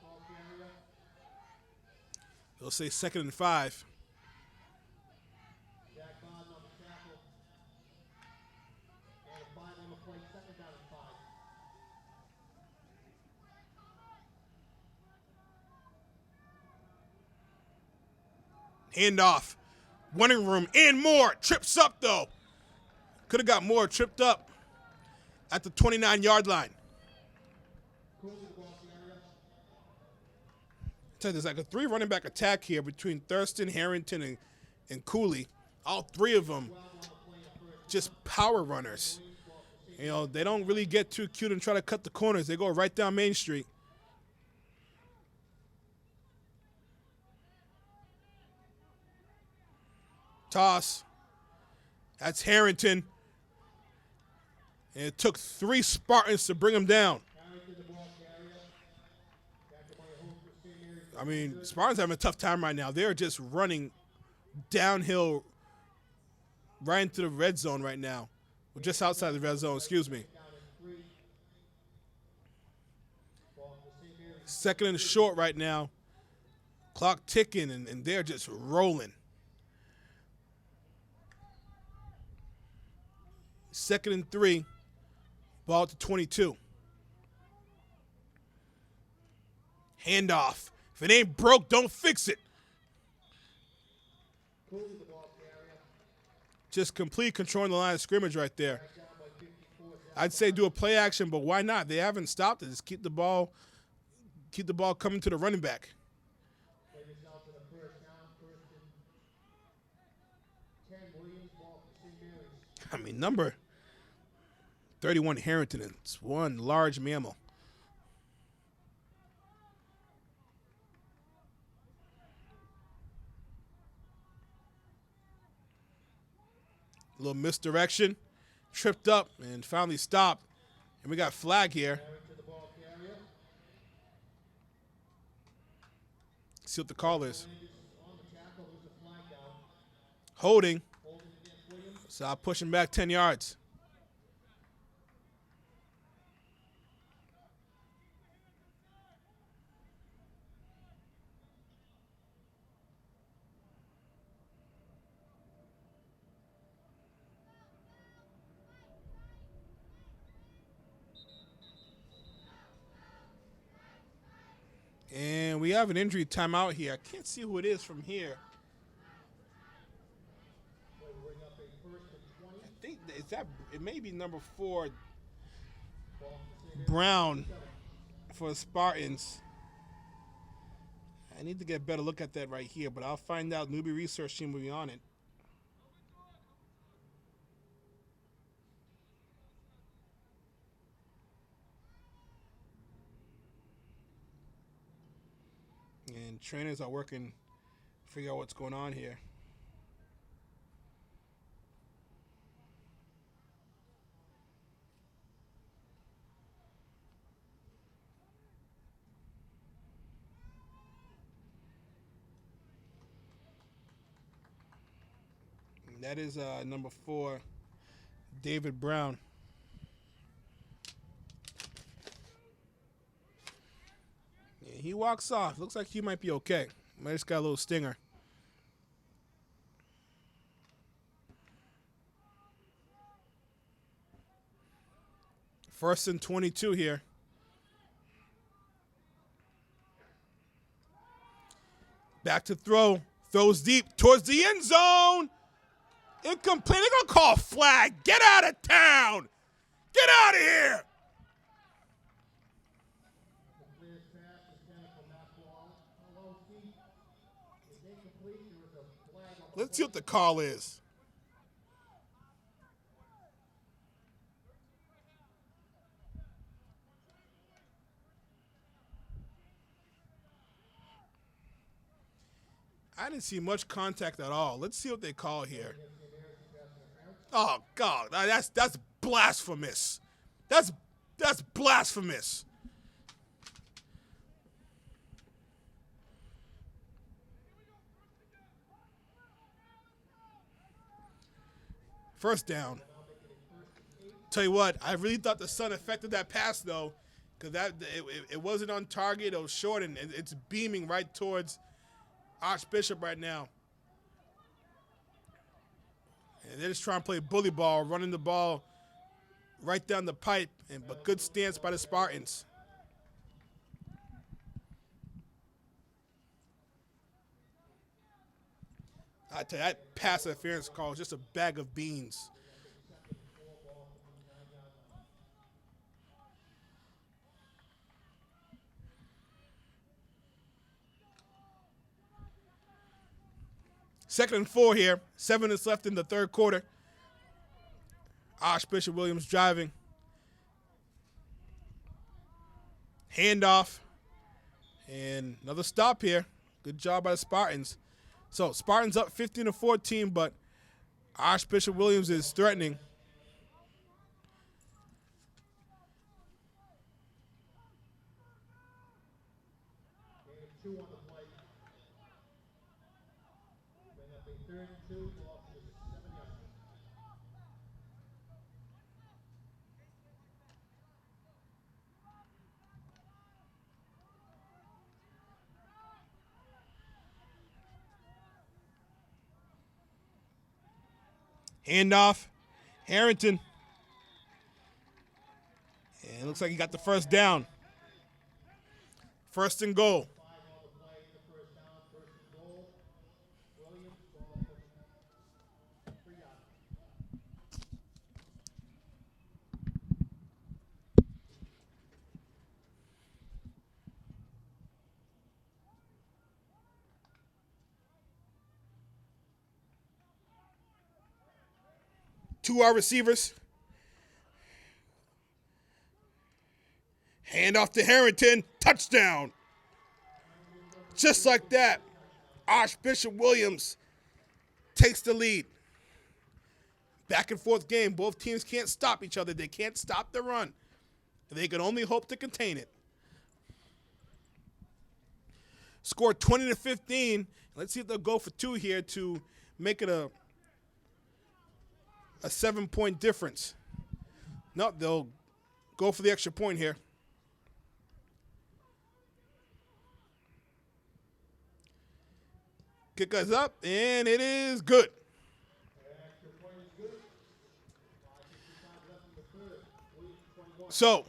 ball carrier.
They'll say 2nd and 5.
Jack Bond on the tackle. And a 5 on the play, 2nd down and 5.
Handoff. Running room and more. Trips up, though. Could have got more. Tripped up at the 29-yard line.
Cooley, the ball carrier.
There's like a 3 running back attack here between Thurston, Harrington, and Cooley. All 3 of them just power runners. You know, they don't really get too cute and try to cut the corners. They go right down Main Street. Toss. That's Harrington. And it took 3 Spartans to bring him down.
Harrington, the ball carrier. Tackled by a hold for St. Mary's.
I mean, Spartans having a tough time right now. They're just running downhill right into the red zone right now. Well, just outside the red zone, excuse me.
Down and 3. Ball for St. Mary's.
2nd and short right now. Clock ticking, and they're just rolling. 2nd and 3. Ball to 22. Handoff. If it ain't broke, don't fix it.
Cooley, the ball carrier.
Just complete controlling the line of scrimmage right there.
Down by 54.
I'd say do a play action, but why not? They haven't stopped it. Just keep the ball coming to the running back.
Play this out to the 1st down. 1st and 10. Williams, ball for St. Mary's.
I mean, number 31 Harrington. It's one large mammal. A little misdirection. Tripped up and finally stopped. And we got flag here.
Harrington, the ball carrier.
See what the call is.
On the tackle, there's a flag down.
Holding.
Holding against Williams.
So I'll push him back 10 yards. And we have an injury timeout here. I can't see who it is from here.
Play will bring up a 1st and 20.
I think it may be number 4,
Ball for St. Mary's.
Brown, for the Spartans. I need to get a better look at that right here, but I'll find out. Newbie Research Team will be on it. And trainers are working to figure out what's going on here. And that is number 4, David Brown. Yeah, he walks off. Looks like he might be okay. Might just got a little stinger. First and 22 here. Back to throw. Throws deep towards the end zone. Incomplete. They're going to call a flag. Get out of town. Get out of here.
The clear pass is down from that ball. Low deep. It's incomplete. There was a flag on the
Let's see what the call is. I didn't see much contact at all. Let's see what they call here. Oh God, that's blasphemous. That's blasphemous. First down. tell you what, I really thought the sun affected that pass though, because it wasn't on target. It was short, and it's beaming right towards Archbishop right now. And they're just trying to play bully ball, running the ball right down the pipe, but good stance by the Spartans. I tell you, that pass interference call is just a bag of beans. Second and 4 here. 7 minutes left in the third quarter. Archbishop Williams driving. Handoff. And another stop here. Good job by the Spartans. So Spartans up 15-14, but Archbishop Williams is threatening.
Two on the play. Bring up a 3rd and 2, off to 7 yards.
Handoff. Harrington. And it looks like he got the first down. First and goal.
5 on the play, the first down, 1st and goal. Williams, ball for 3 yards.
Two our receivers. Hand off to Harrington. Touchdown. Just like that, Archbishop Williams takes the lead. Back and forth game. Both teams can't stop each other. They can't stop the run. They can only hope to contain it. Scored 20-15. Let's see if they'll go for 2 here to make it a 7-point difference. No, they'll go for the extra point here. Kick us up, and it is good.
Extra point is good. 5:55 left in the third. Williams 21.
So,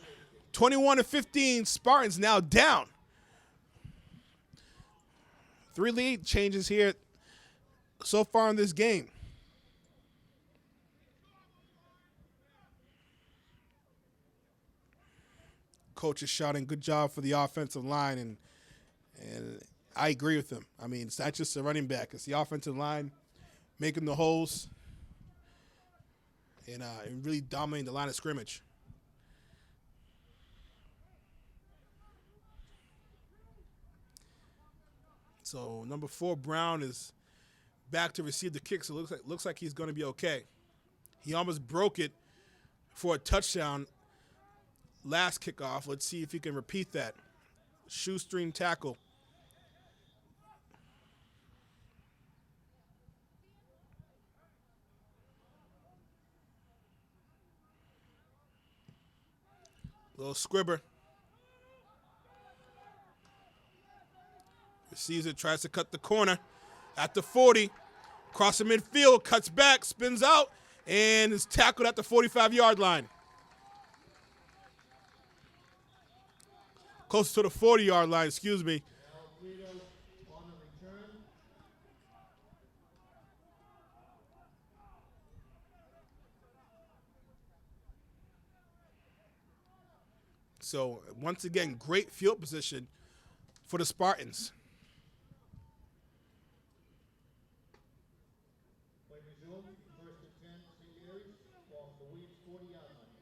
21-15, Spartans now down. 3 lead changes here so far in this game. Coach is shouting, good job for the offensive line, and I agree with him. I mean, it's not just the running back. It's the offensive line making the holes and really dominating the line of scrimmage. So number 4, Brown, is back to receive the kick, so it looks like he's going to be okay. He almost broke it for a touchdown last kickoff. Let's see if he can repeat that. Shoestring tackle. Little squibber. Receives it, tries to cut the corner at the 40. Across the midfield, cuts back, spins out, and is tackled at the 45-yard line. Close to the 40-yard line, excuse me.
Alfredo on the return.
So, once again, great field position for the Spartans.
Play resumed. 1st and 10, St. Mary's. Ball for Williams 40-yard line.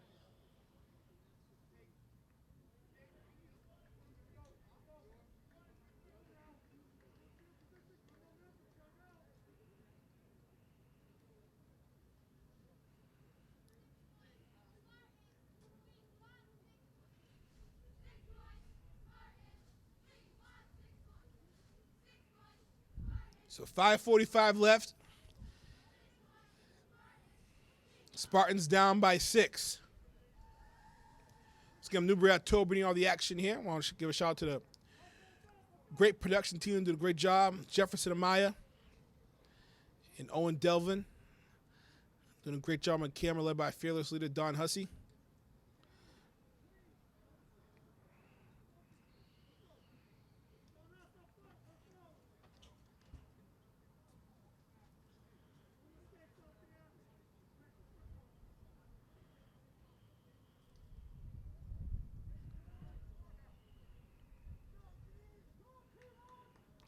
So 5:45 left. Spartans down by 6. Let's give Newbury-October bringing all the action here. I want to give a shout out to the great production team, did a great job. Jefferson Amaya and Owen Delvin doing a great job on camera, led by fearless leader Don Hussey.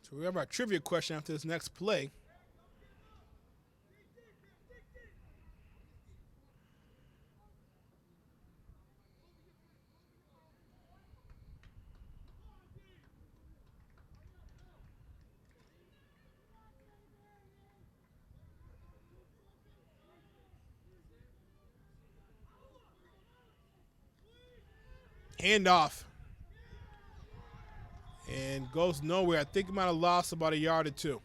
So we have our trivia question after this next play. Handoff. And goes nowhere. I think he might have lost about a yard or two.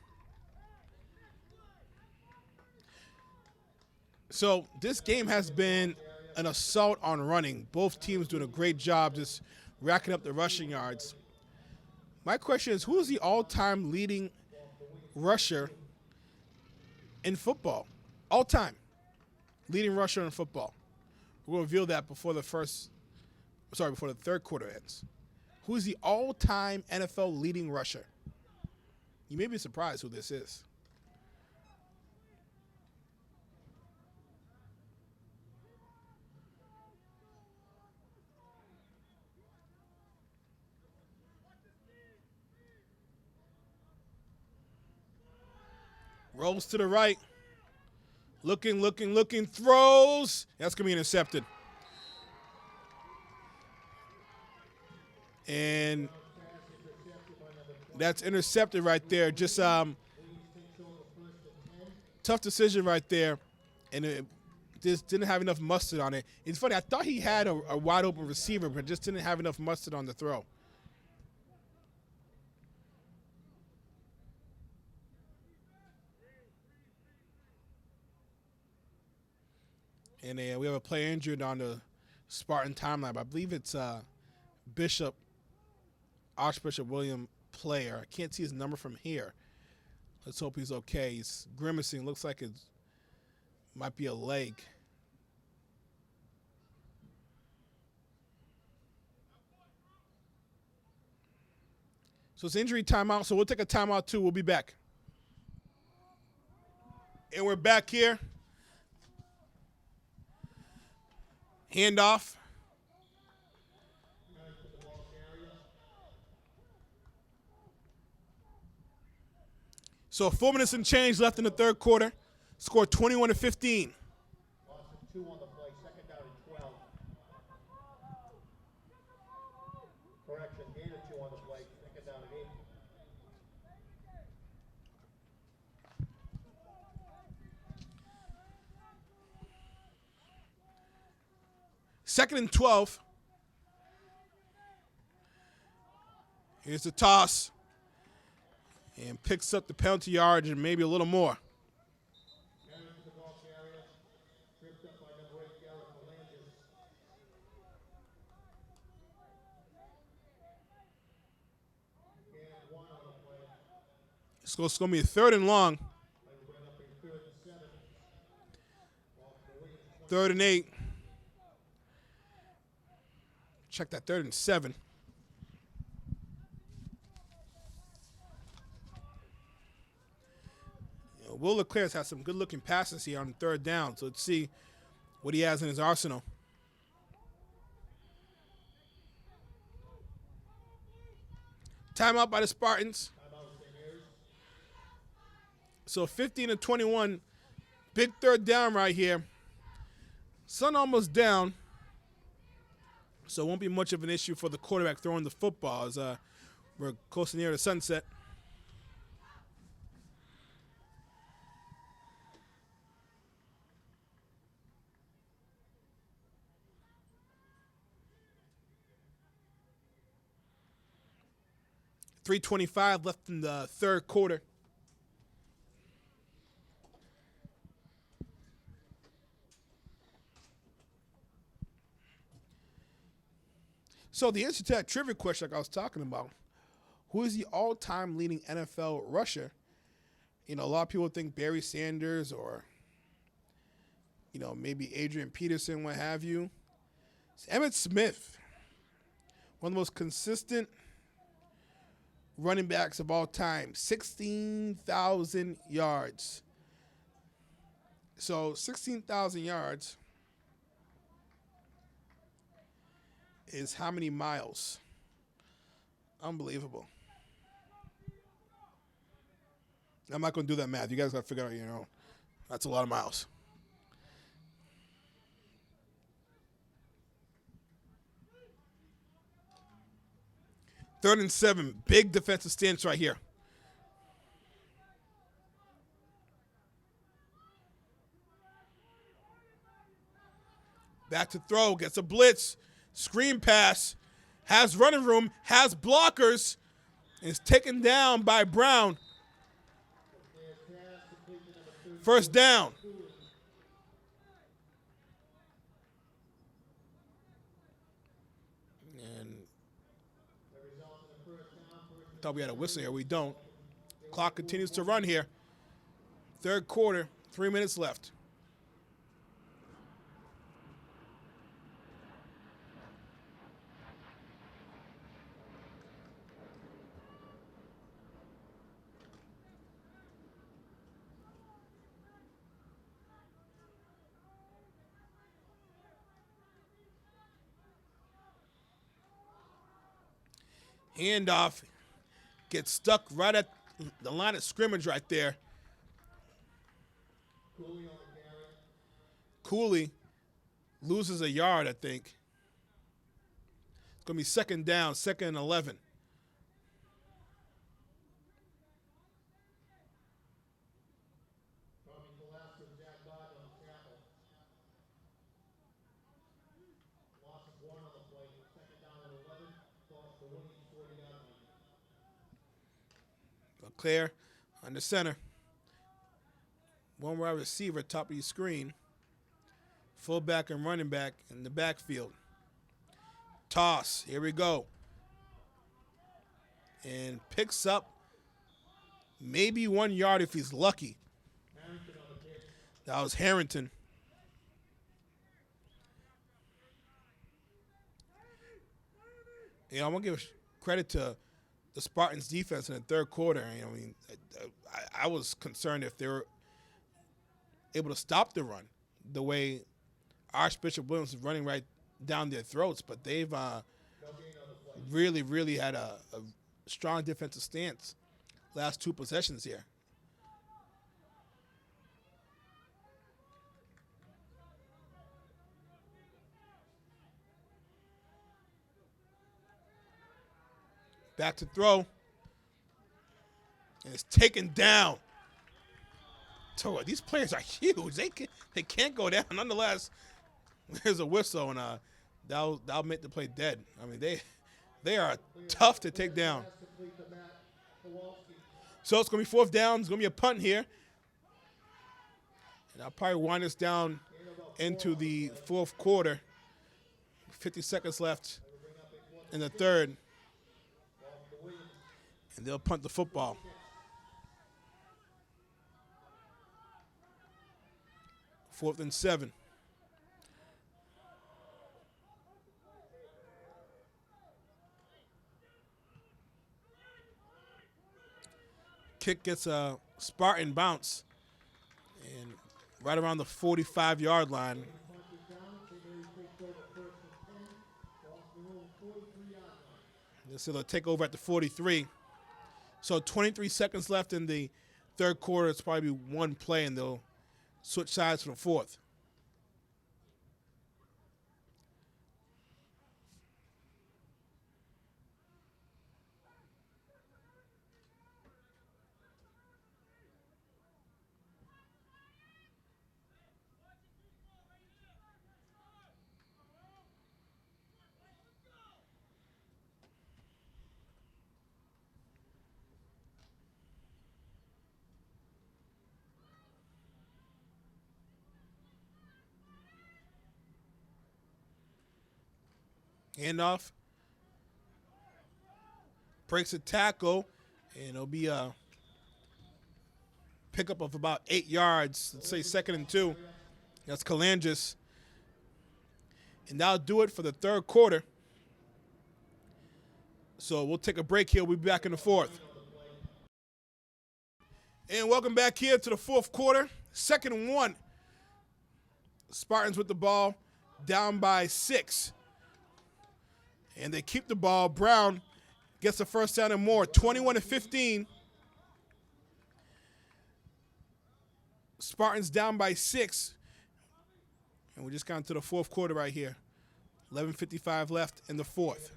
So this game has been an assault on running. Both teams doing a great job just racking up the rushing yards. My question is, who is the all-time leading rusher in football? All-time leading rusher in football. We'll reveal that before the third quarter ends. Who is the all-time NFL leading rusher? You may be surprised who this is. Rolls to the right. Looking, throws. That's going to be intercepted. And that's intercepted right there. Just tough decision right there. And it just didn't have enough mustard on it. It's funny, I thought he had a wide open receiver, but just didn't have enough mustard on the throw. And we have a player injured on the Spartan timeline. But I believe it's Archbishop William player. I can't see his number from here. Let's hope he's okay. He's grimacing. Looks like it might be a leg. So it's injury timeout. So we'll take a timeout too. We'll be back. And we're back here. Handoff. So 4 minutes and change left in the third quarter. Score 21-15.
Loss of 2 on the play, second down and 12. Correction, gain of 2 on the play, second down and 8.
Second and 12. Here's the toss. And picks up the penalty yard and maybe a little more.
The ball carrier, tripped up by number 8, Garrett Melendez. And 1 on the play.
It's going to be a third and long. Third and 8. Check that, third and 7. Will Leclerc has some good-looking passes here on third down, so let's see what he has in his arsenal. Timeout by the Spartans. So 15-21, big third down right here. Sun almost down, so it won't be much of an issue for the quarterback throwing the football as we're close to near the sunset. .325 left in the third quarter. So the answer to that trivia question, like I was talking about, who is the all-time leading NFL rusher? You know, a lot of people think Barry Sanders or, you know, maybe Adrian Peterson, what have you. It's Emmitt Smith, one of the most consistent running backs of all time, 16,000 yards. So 16,000 yards is how many miles? Unbelievable. I'm not going to do that math. You guys got to figure out your own. That's a lot of miles. Third and 7. Big defensive stance right here. Back to throw. Gets a blitz. Screen pass. Has running room. Has blockers. Is taken down by Brown. First down. And thought we had a whistle here. We don't. Clock continues to run here. Third quarter. 3 minutes left. Handoff. Gets stuck right at the line of scrimmage right there. Cooley loses a yard, I think. It's going to be second down, second and 11. Clear on the center. One wide receiver, top of your screen. Fullback and running back in the backfield. Toss. Here we go. And picks up maybe 1 yard if he's lucky. That was Harrington. You know, I'm going to give credit to the Spartans' defense in the third quarter. You know, I mean, I was concerned if they were able to stop the run the way Archbishop Williams is running right down their throats. But they've really, really had a strong defensive stance last 2 possessions here. Back to throw. And it's taken down. So these players are huge. They can't go down. Nonetheless, there's a whistle, and that'll make the play dead. I mean, they are tough to take down. So it's going to be fourth down. It's going to be a punt here. And I'll probably wind us down into the fourth quarter. 50 seconds left in the third. And they'll punt the football. Fourth and 7. Kick gets a Spartan bounce. And right around the 45-yard line. So they'll take over at the 43. So 23 seconds left in the third quarter. It's probably one play, and they'll switch sides for the fourth. Handoff. breaks a tackle, and it'll be a pickup of about 8 yards. Let's say 2nd and 2. That's Kalangis. And that'll do it for the third quarter. So we'll take a break here. We'll be back in the fourth. And welcome back here to the fourth quarter. 2nd and 1. Spartans with the ball, down by 6. And they keep the ball. Brown gets the first down and more, 21-15. Spartans down by 6. And we just got into the fourth quarter right here. 11:55 left in the fourth.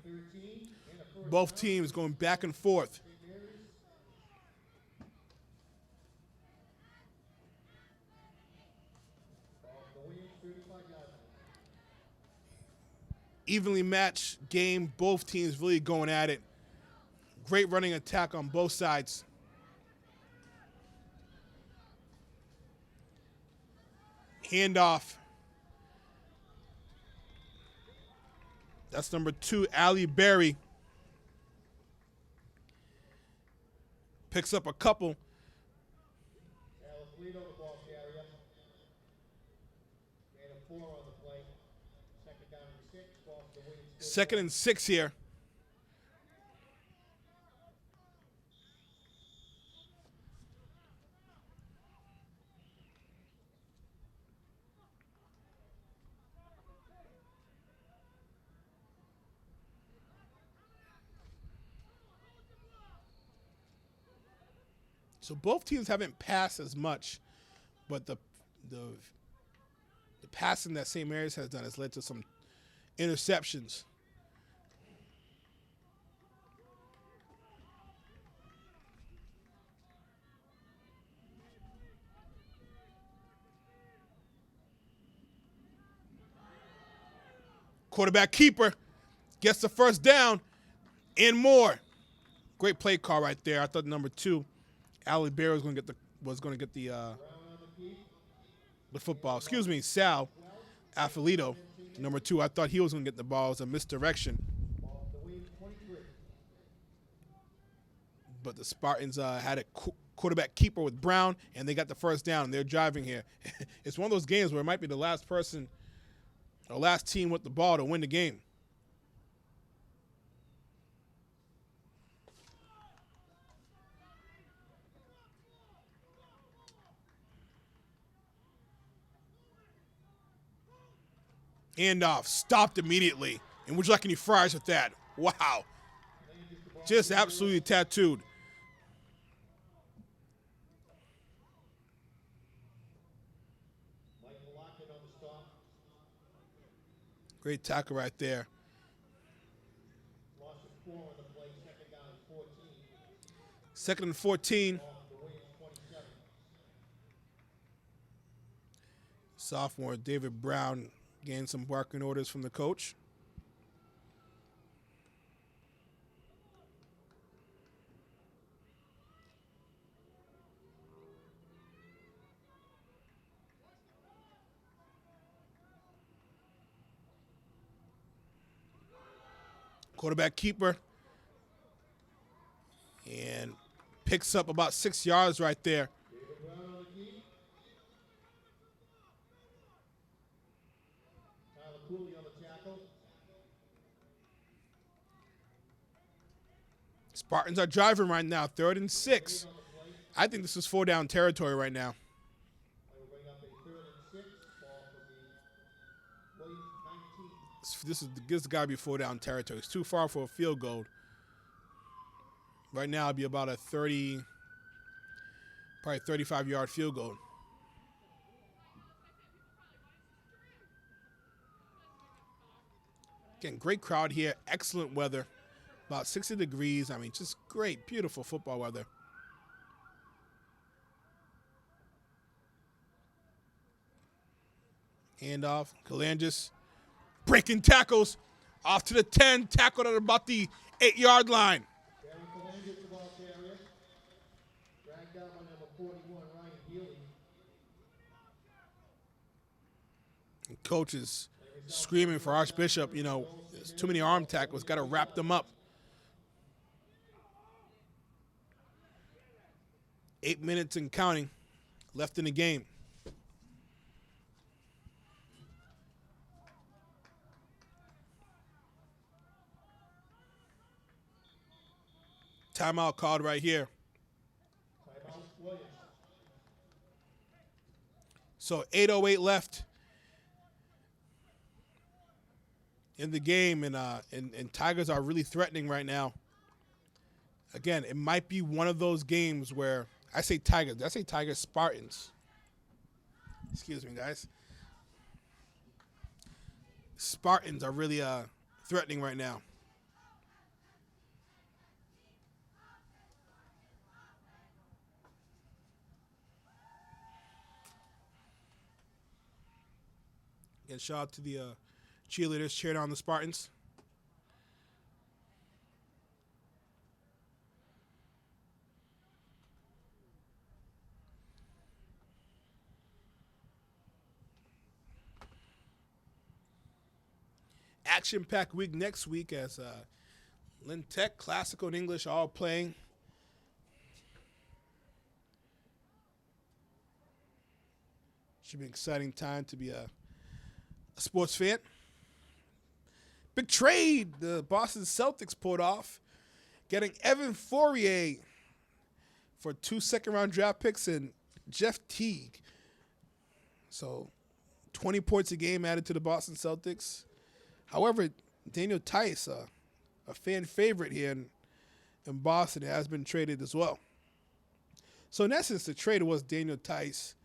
Both teams going back and forth. Evenly matched game. Both teams really going at it. Great running attack on both sides. Handoff. That's number 2, Ali Berry. Picks up a couple.
Lead on the ball carrier. And a 4 on the play. 2nd down and 6. Ball for the Williams.
2nd and 6 here. So both teams haven't passed as much, but the passing that St. Mary's has done has led to some interceptions. Quarterback keeper gets the first down and more. Great play call right there. I thought number 2, Ali Bear was going to get the football. Excuse me, Sal Affilito, number 2. I thought he was going to get the ball. It was a misdirection. But the Spartans had a quarterback keeper with Brown, and they got the first down. They're driving here. It's one of those games where it might be the last person or last team with the ball to win the game. Handoff, stopped immediately. And would you like any fries with that? Wow. Just absolutely tattooed. Great tackle right there.
Loss of 4 on the play. 2nd down and 14.
2nd and 14. Sophomore David Brown gained some barking orders from the coach. Quarterback keeper. And picks up about 6 yards right there. Spartans are driving right now, 3rd and 6. I think this is 4-down territory right now. This has got to be 4-down territory. It's too far for a field goal. Right now, it'd be about a 35-yard field goal. Again, great crowd here. Excellent weather. About 60 degrees. I mean, just great, beautiful football weather. Handoff. Kalangis breaking tackles. Off to the 10. Tackled at about the 8-yard line. And coach is screaming for Archbishop. You know, there's too many arm tackles. Got to wrap them up. 8 minutes and counting left in the game. Timeout called right here.
Timeout, Williams.
So 8:08 left in the game, and Tigers are really threatening right now. Again, it might be one of those games where I say Tigers Spartans. Excuse me, guys. Spartans are really threatening right now. And shout out to the cheerleaders cheering on the Spartans. Action-packed week next week as Lynn Tech, Classical, and English all playing. Should be an exciting time to be a sports fan. Big trade the Boston Celtics pulled off, getting Evan Fournier for 2 second-round draft picks and Jeff Teague. So 20 points a game added to the Boston Celtics. However, Daniel Tice, a fan favorite here in Boston, has been traded as well. So in essence, the trade was Daniel Tice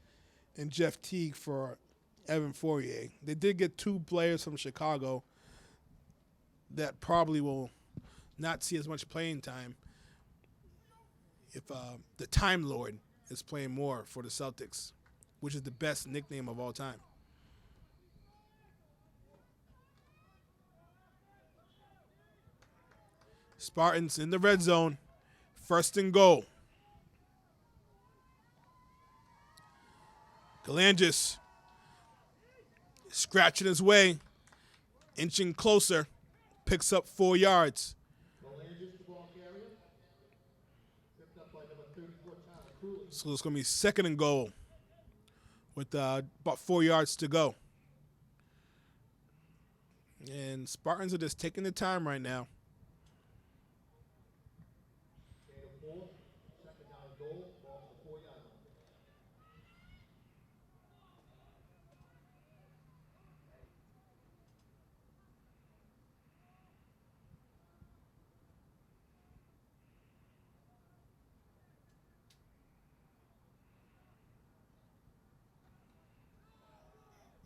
and Jeff Teague for Evan Fournier. They did get 2 players from Chicago that probably will not see as much playing time if the Time Lord is playing more for the Celtics, which is the best nickname of all time. Spartans in the red zone, 1st and goal. Galangis scratching his way, inching closer, picks up 4 yards.
Galangis, the ball carrier. Picked up by number 34, Tyler Cooley.
So it's going to be 2nd and goal with about 4 yards to go. And Spartans are just taking the time right now.
Gain of 4. Second down goal. Ball to the 4-yard line.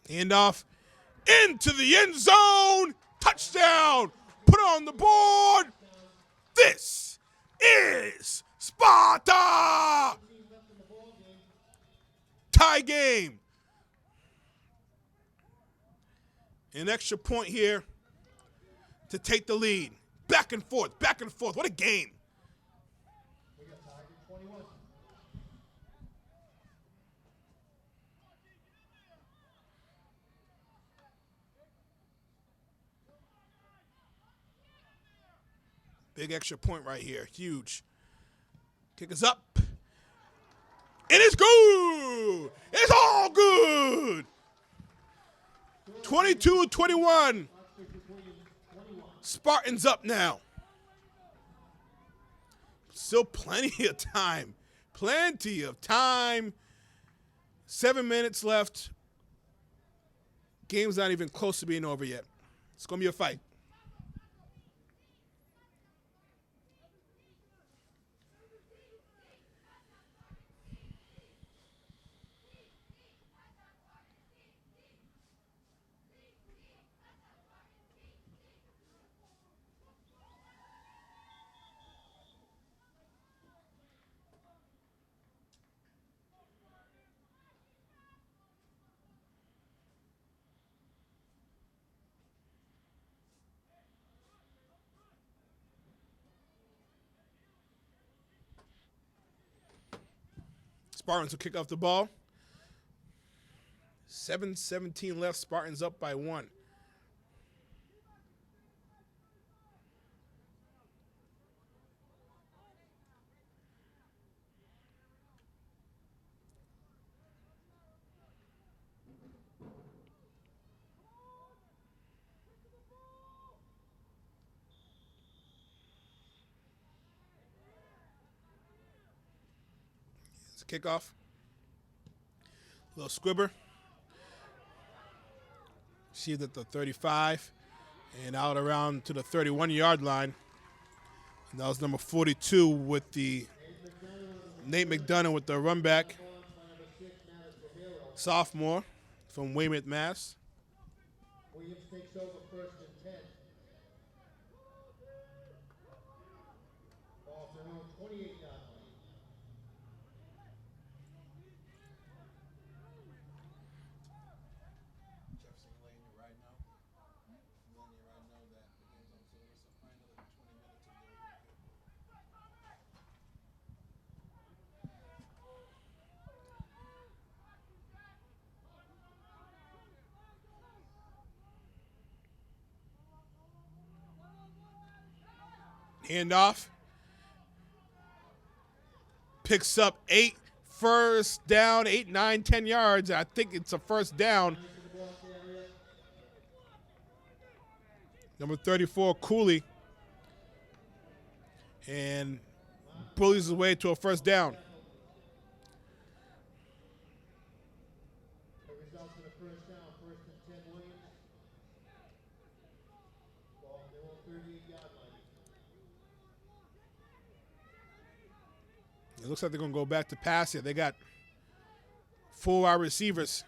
Handoff into the end zone. Touchdown. Put on the board. This is Sparta. Tie game. An extra point here to take the lead. Back and forth, back and forth. What a game.
We got Tiger 21.
Big extra point right here. Huge. Kick is up. It is good. It's all good. 22-21. Spartans up now. Still plenty of time. Plenty of time. 7 minutes left. Game's not even close to being over yet. It's going to be a fight. Spartans will kick off the ball. 7:17 left. Spartans up by 1. kickoff. Little squibber. She's at the 35 and out around to the 31-yard line. And that was number 42 with the Nate McDonough with the run back. Sophomore from Weymouth, Mass.
Williams takes over first and 10. Ball from their own 28-yard line.
Handoff. Picks up 8 first down, 8, 9, 10 yards. I think it's a first down. Number 34, Cooley. And bullies his way to a first down.
The results of the first down, first and 10 Williams. Ball from their own 38-yard line.
It looks like they're going to go back to pass here. They got 4 wide receivers.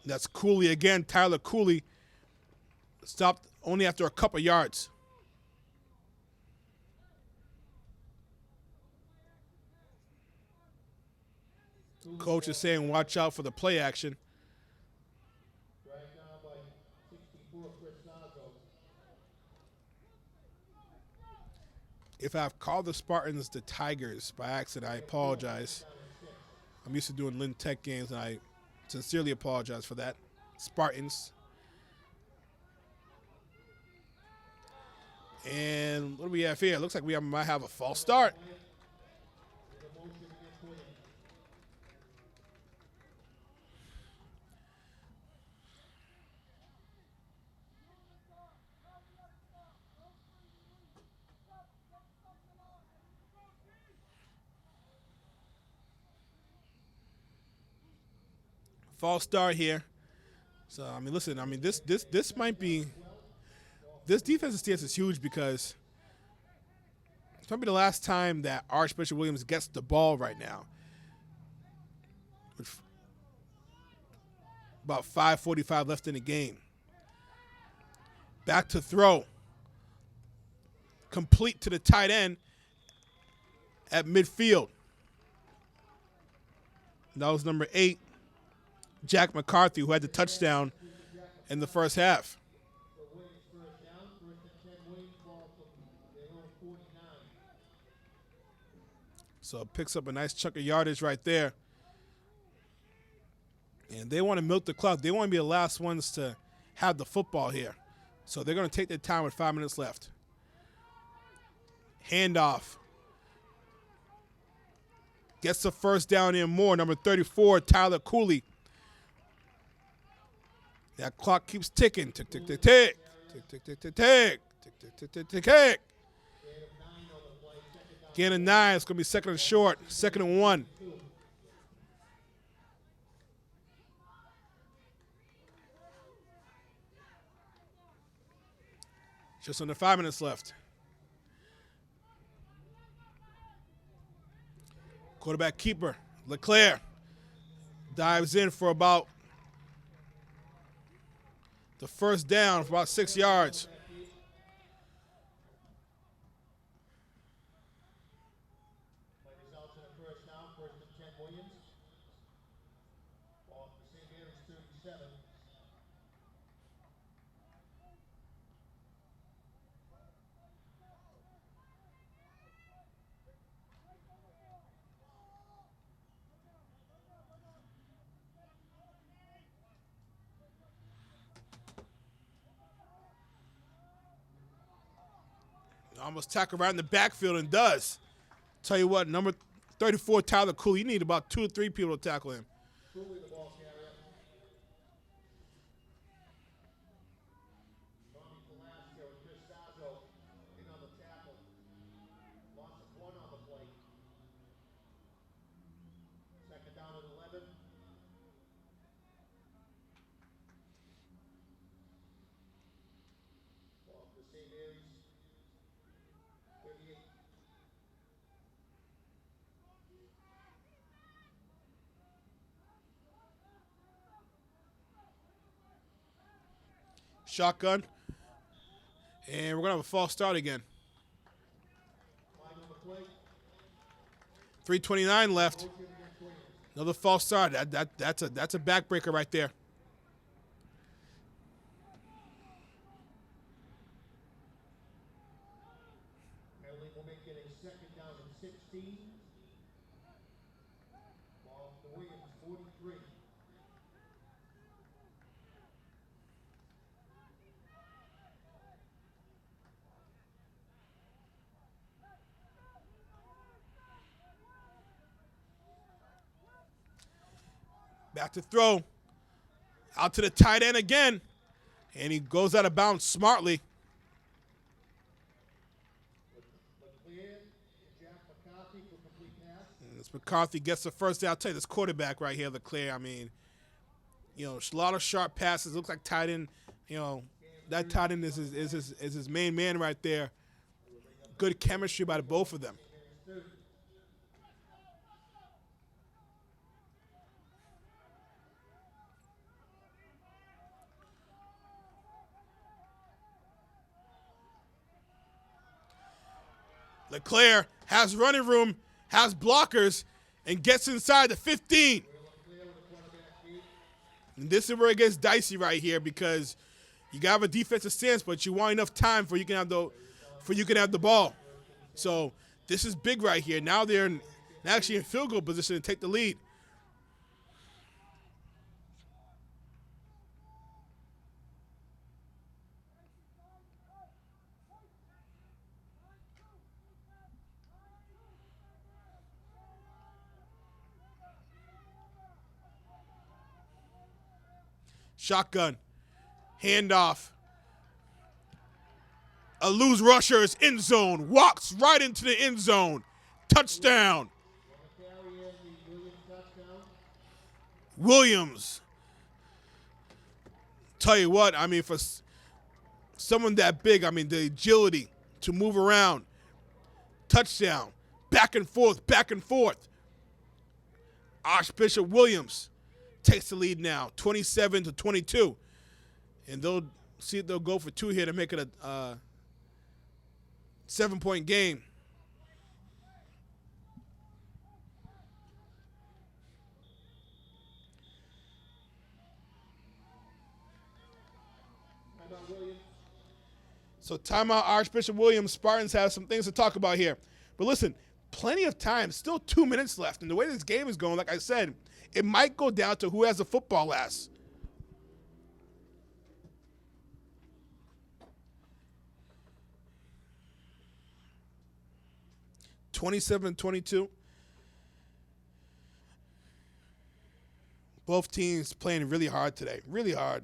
That's Cooley again. Tyler Cooley stopped only after a couple yards. Coach is saying watch out for the play action.
Right now by 64, Chris Nazo.
If I've called the Spartans the Tigers by accident, I apologize. I'm used to doing Lynn Tech games, and I sincerely apologize for that. Spartans. And what do we have here? Looks like we might have a false start.
With a motion against Williams.
False start here. So I mean, listen. I mean, this might be this defensive stance is huge because it's probably the last time that Archbishop Williams gets the ball right now. With about 5:45 left in the game. Back to throw. Complete to the tight end at midfield. That was number 8, Jack McCarthy, who had the touchdown in the first half.
For Williams first down, first and 10 Williams, ball from their own 49.
So it picks up a nice chunk of yardage right there. And they want to milk the clock. They want to be the last ones to have the football here. So they're going to take their time with 5 minutes left. Handoff. Gets the first down in more. Number 34, Tyler Cooley. That clock keeps ticking. Tick, tick, tick, tick. Tick, tick, tick, tick, tick. Tick, tick, tick, tick, tick, tick. Gain of 9. It's going to be second and short. Second and 1. Just under 5 minutes left. Quarterback keeper, LeClaire, dives in for about the first down for about 6 yards.
By results in the first down, first and 10 Williams. Ball from St. Mary's 37.
Almost tackle right in the backfield and does. Tell you what, number 34, Tyler Cooley, you need about 2 or 3 people to tackle him.
Cooley, the ball carrier. Tommy Velasco and Chris Nazo in on the tackle. St. Mary's, 38.
Shotgun. And we're going to have a false start again.
Flag on the play.
3:29 left.
Motion against Williams.
Another false start. That's a backbreaker right there.
Penalty will make it a 2nd down and 16. Ball to Williams, 43.
Back to throw. Out to the tight end again. And he goes out of bounds smartly.
Leclerc, Jack McCarthy for complete pass.
And as McCarthy gets the first down, I'll tell you, this quarterback right here, Leclerc, I mean, a lot of sharp passes. Looks like tight end, that tight end is his main man right there. Good chemistry by the both of them.
St. Mary's, 30.
Leclerc has running room, has blockers, and gets inside the 15.
Leclerc with the quarterback feet.
And this is where it gets dicey right here because you got to have a defensive stance, but you want enough time for you can have the ball. So this is big right here. Now they're actually in field goal position to take the lead. Shotgun. Handoff. A loose rusher is end zone. Walks right into the end zone. Touchdown.
Carry in the Williams touchdown.
Williams. Tell you what, I mean, for someone that big, I mean, the agility to move around. Touchdown. Back and forth, back and forth. Archbishop Williams takes the lead now, 27-22. And they'll see if they'll go for 2 here to make it a 7-point game.
Timeout Williams.
So timeout, Archbishop Williams. Spartans have some things to talk about here. But listen, plenty of time, still 2 minutes left. And the way this game is going, like I said, it might go down to who has the football last. (27-22). Both teams playing really hard today. Really hard.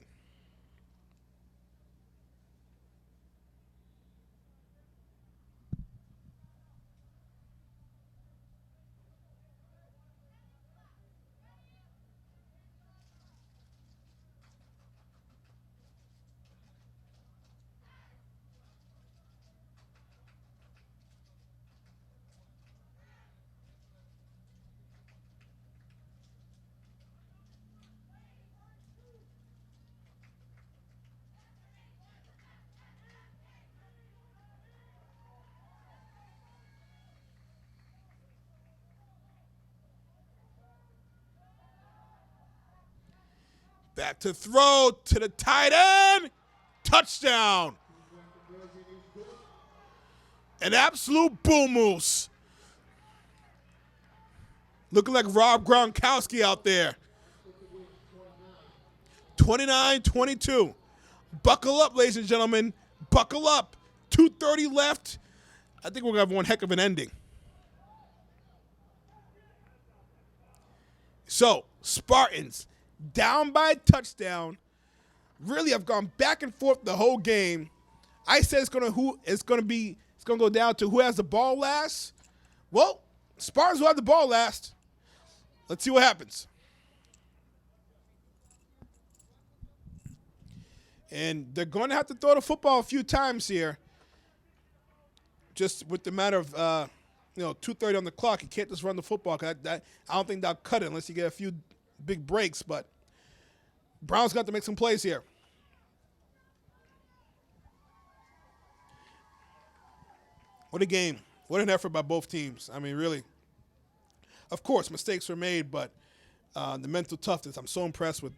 Back to throw to the tight end. Touchdown. An absolute bull moose. Looking like Rob Gronkowski out there. 29-22. Buckle up, ladies and gentlemen. Buckle up. 2:30 left. I think we're going to have one heck of an ending. So, Spartans down by a touchdown. Really, I've gone back and forth the whole game. I said it's gonna go down to who has the ball last. Well, Spartans will have the ball last. Let's see what happens. And they're going to have to throw the football a few times here. Just with the matter of 2:30 on the clock, you can't just run the football. I don't think they'll cut it unless you get a few big breaks. But Browns got to make some plays here. What a game. What an effort by both teams. I mean, really. Of course, mistakes were made, but the mental toughness, I'm so impressed with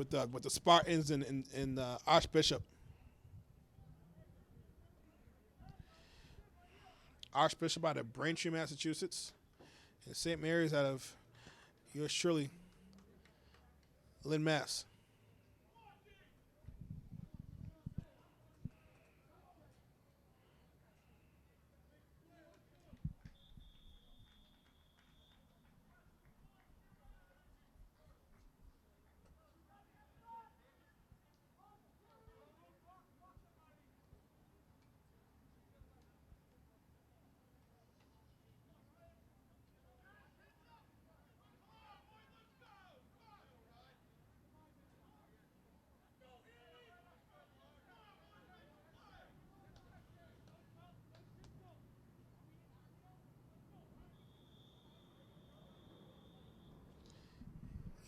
the Spartans and Archbishop. Archbishop out of Braintree, Massachusetts, and St. Mary's out of yours surely, Lynn, Mass.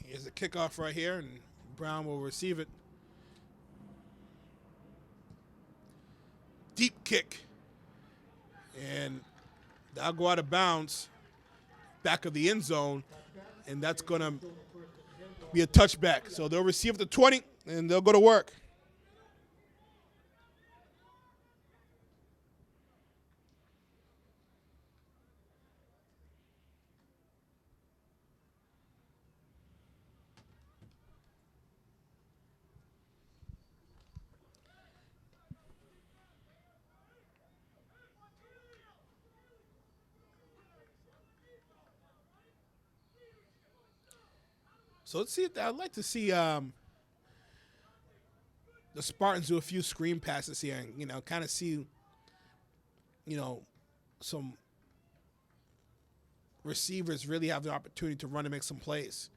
Here's a kickoff right here, and Brown will receive it. Deep kick. And that'll go out of bounds, back of the end zone, and that's going to be a touchback. So they'll receive the 20, and they'll go to work. So let's see. I'd like to see the Spartans do a few screen passes here, and kind of see, some receivers really have the opportunity to run and make some plays.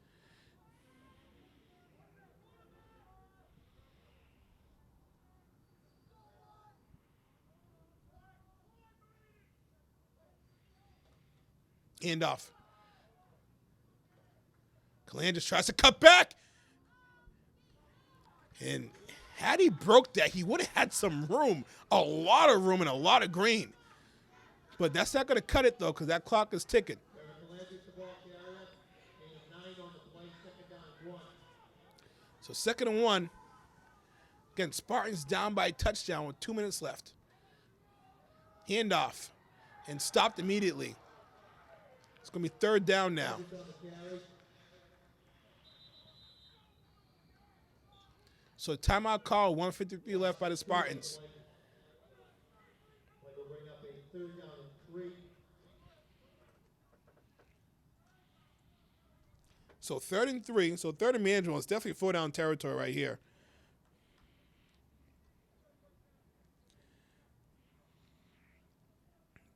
Handoff. Calandris tries to cut back. And had he broke that, he would have had some room, a lot of room and a lot of green. But that's not going to cut it, though, because that clock is ticking. So 2nd and 1. Again, Spartans down by a touchdown with 2 minutes left. Handoff. And stopped immediately. It's going to be 3rd down now. So timeout call, 1:53 left by the Spartans. So 3rd and 3. So 3rd and manageable. It's definitely 4-down territory right here.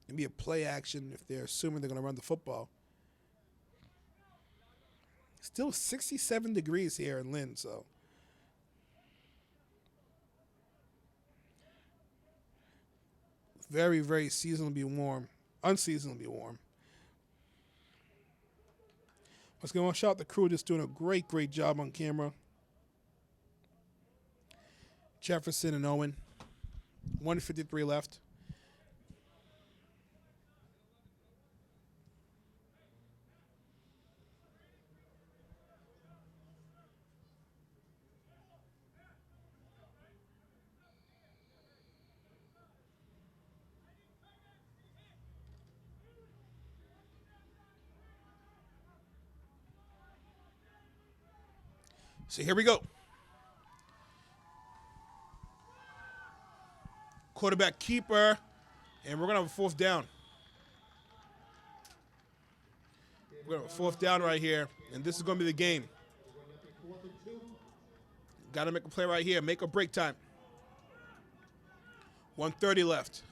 Maybe a play action if they're assuming they're going to run the football. Still 67 degrees here in Lynn, so. Very, very seasonably warm. Unseasonably warm. Let's go on. Shout out the crew, just doing a great, great job on camera. Jefferson and Owen. 1:53 left. So here we go. Quarterback keeper, and we're going to have a 4th down. We're going to have a 4th down right here, and this is going to be the game. Got to make a play right here. Make or break time. 1:30 left.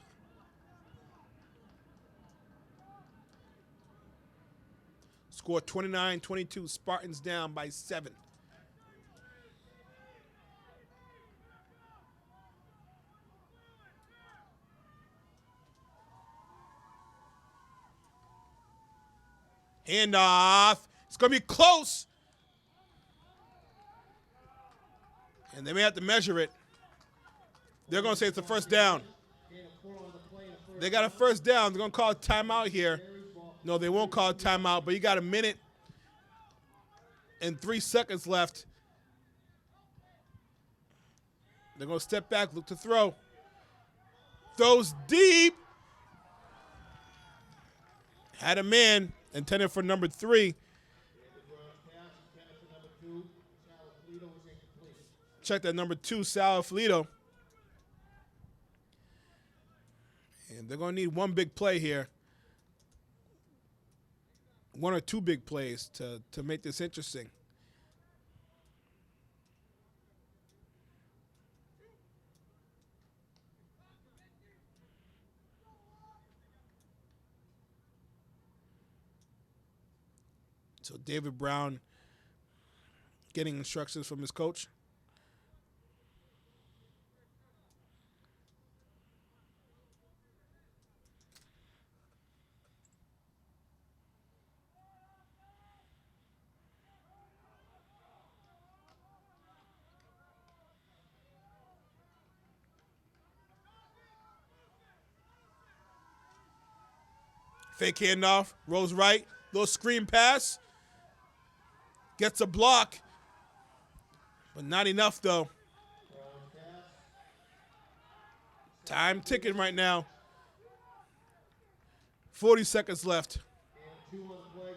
Score 29-22. Spartans down by 7. Handoff. It's going to be close. And they may have to measure it. They're going to say it's a first down.
Gain of 4 on the play and a first
They got a first down. They're going to call a timeout here. No, they won't call a timeout, but you got a minute and 3 seconds left. They're going to step back, look to throw. Throws deep. Had a man intended for number 3. Check that number 2, Sal Filito. And they're going to need one big play here. 1 or 2 big plays to make this interesting. So David Brown getting instructions from his coach. Fake handoff, rolls right, little screen pass. Gets a block, but not enough though. Time ticking right now. 40 seconds left.
Gain of 2 on the play.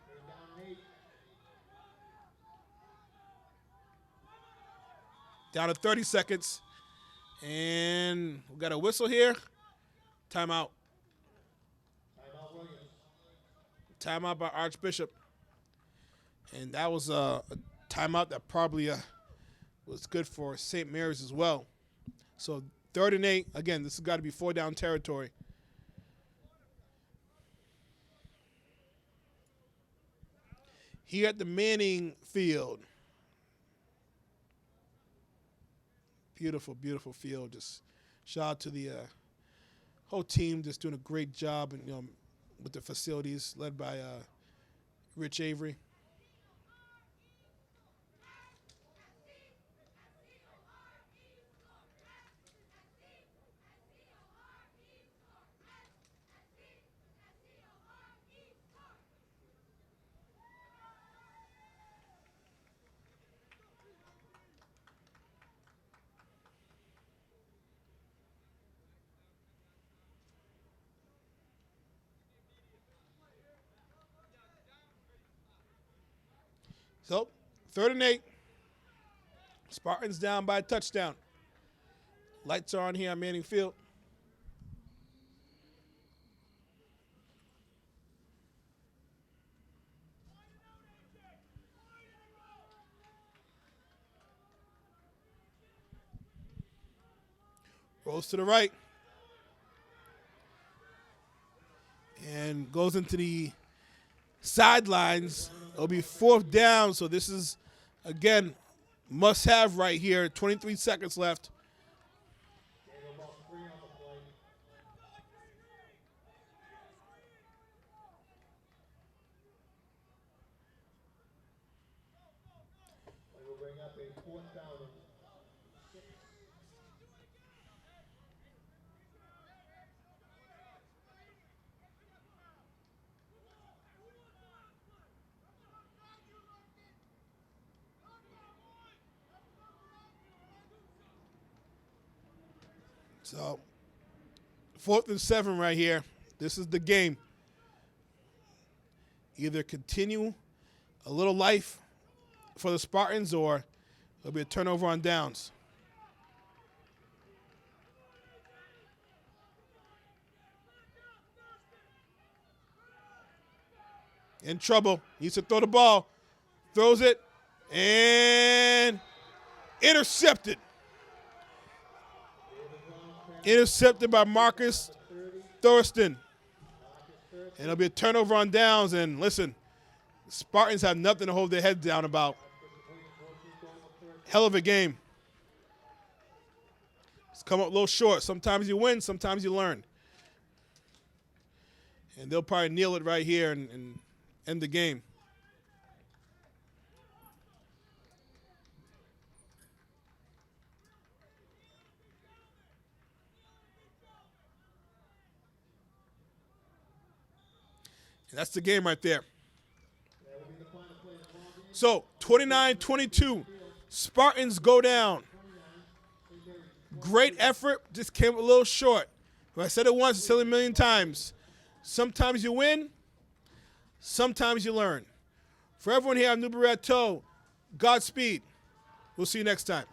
They're down 8.
Down to 30 seconds. And we got a whistle here. Timeout.
Timeout Williams.
Timeout by Archbishop. And that was a timeout that probably was good for St. Mary's as well. So 3rd and 8. Again, this has got to be 4-down territory. Here at the Manning Field. Beautiful, beautiful field. Just shout out to the whole team, just doing a great job, and with the facilities led by Rich Avery. So, 3rd and 8. Spartans down by a touchdown. Lights are on here at Manning Field. Rolls to the right. And goes into the sidelines. It'll be 4th down, so this is, again, must-have right here. 23 seconds left.
Gain of about 3 on the play. They will bring up a 4th down and 6.
So, 4th and 7 right here. This is the game. Either continue a little life for the Spartans, or it'll be a turnover on downs. In trouble. Needs to throw the ball. Throws it. And intercepted. Intercepted by Marcus Thurston. And it'll be a turnover on downs. And listen, Spartans have nothing to hold their heads down about. Hell of a game. It's come up a little short. Sometimes you win, sometimes you learn. And they'll probably kneel it right here and end the game. And that's the game right there. So, 29-22. Spartans go down. Great effort, just came a little short. I said it once, I said it a million times. Sometimes you win, sometimes you learn. For everyone here on New Barretto, Godspeed. We'll see you next time.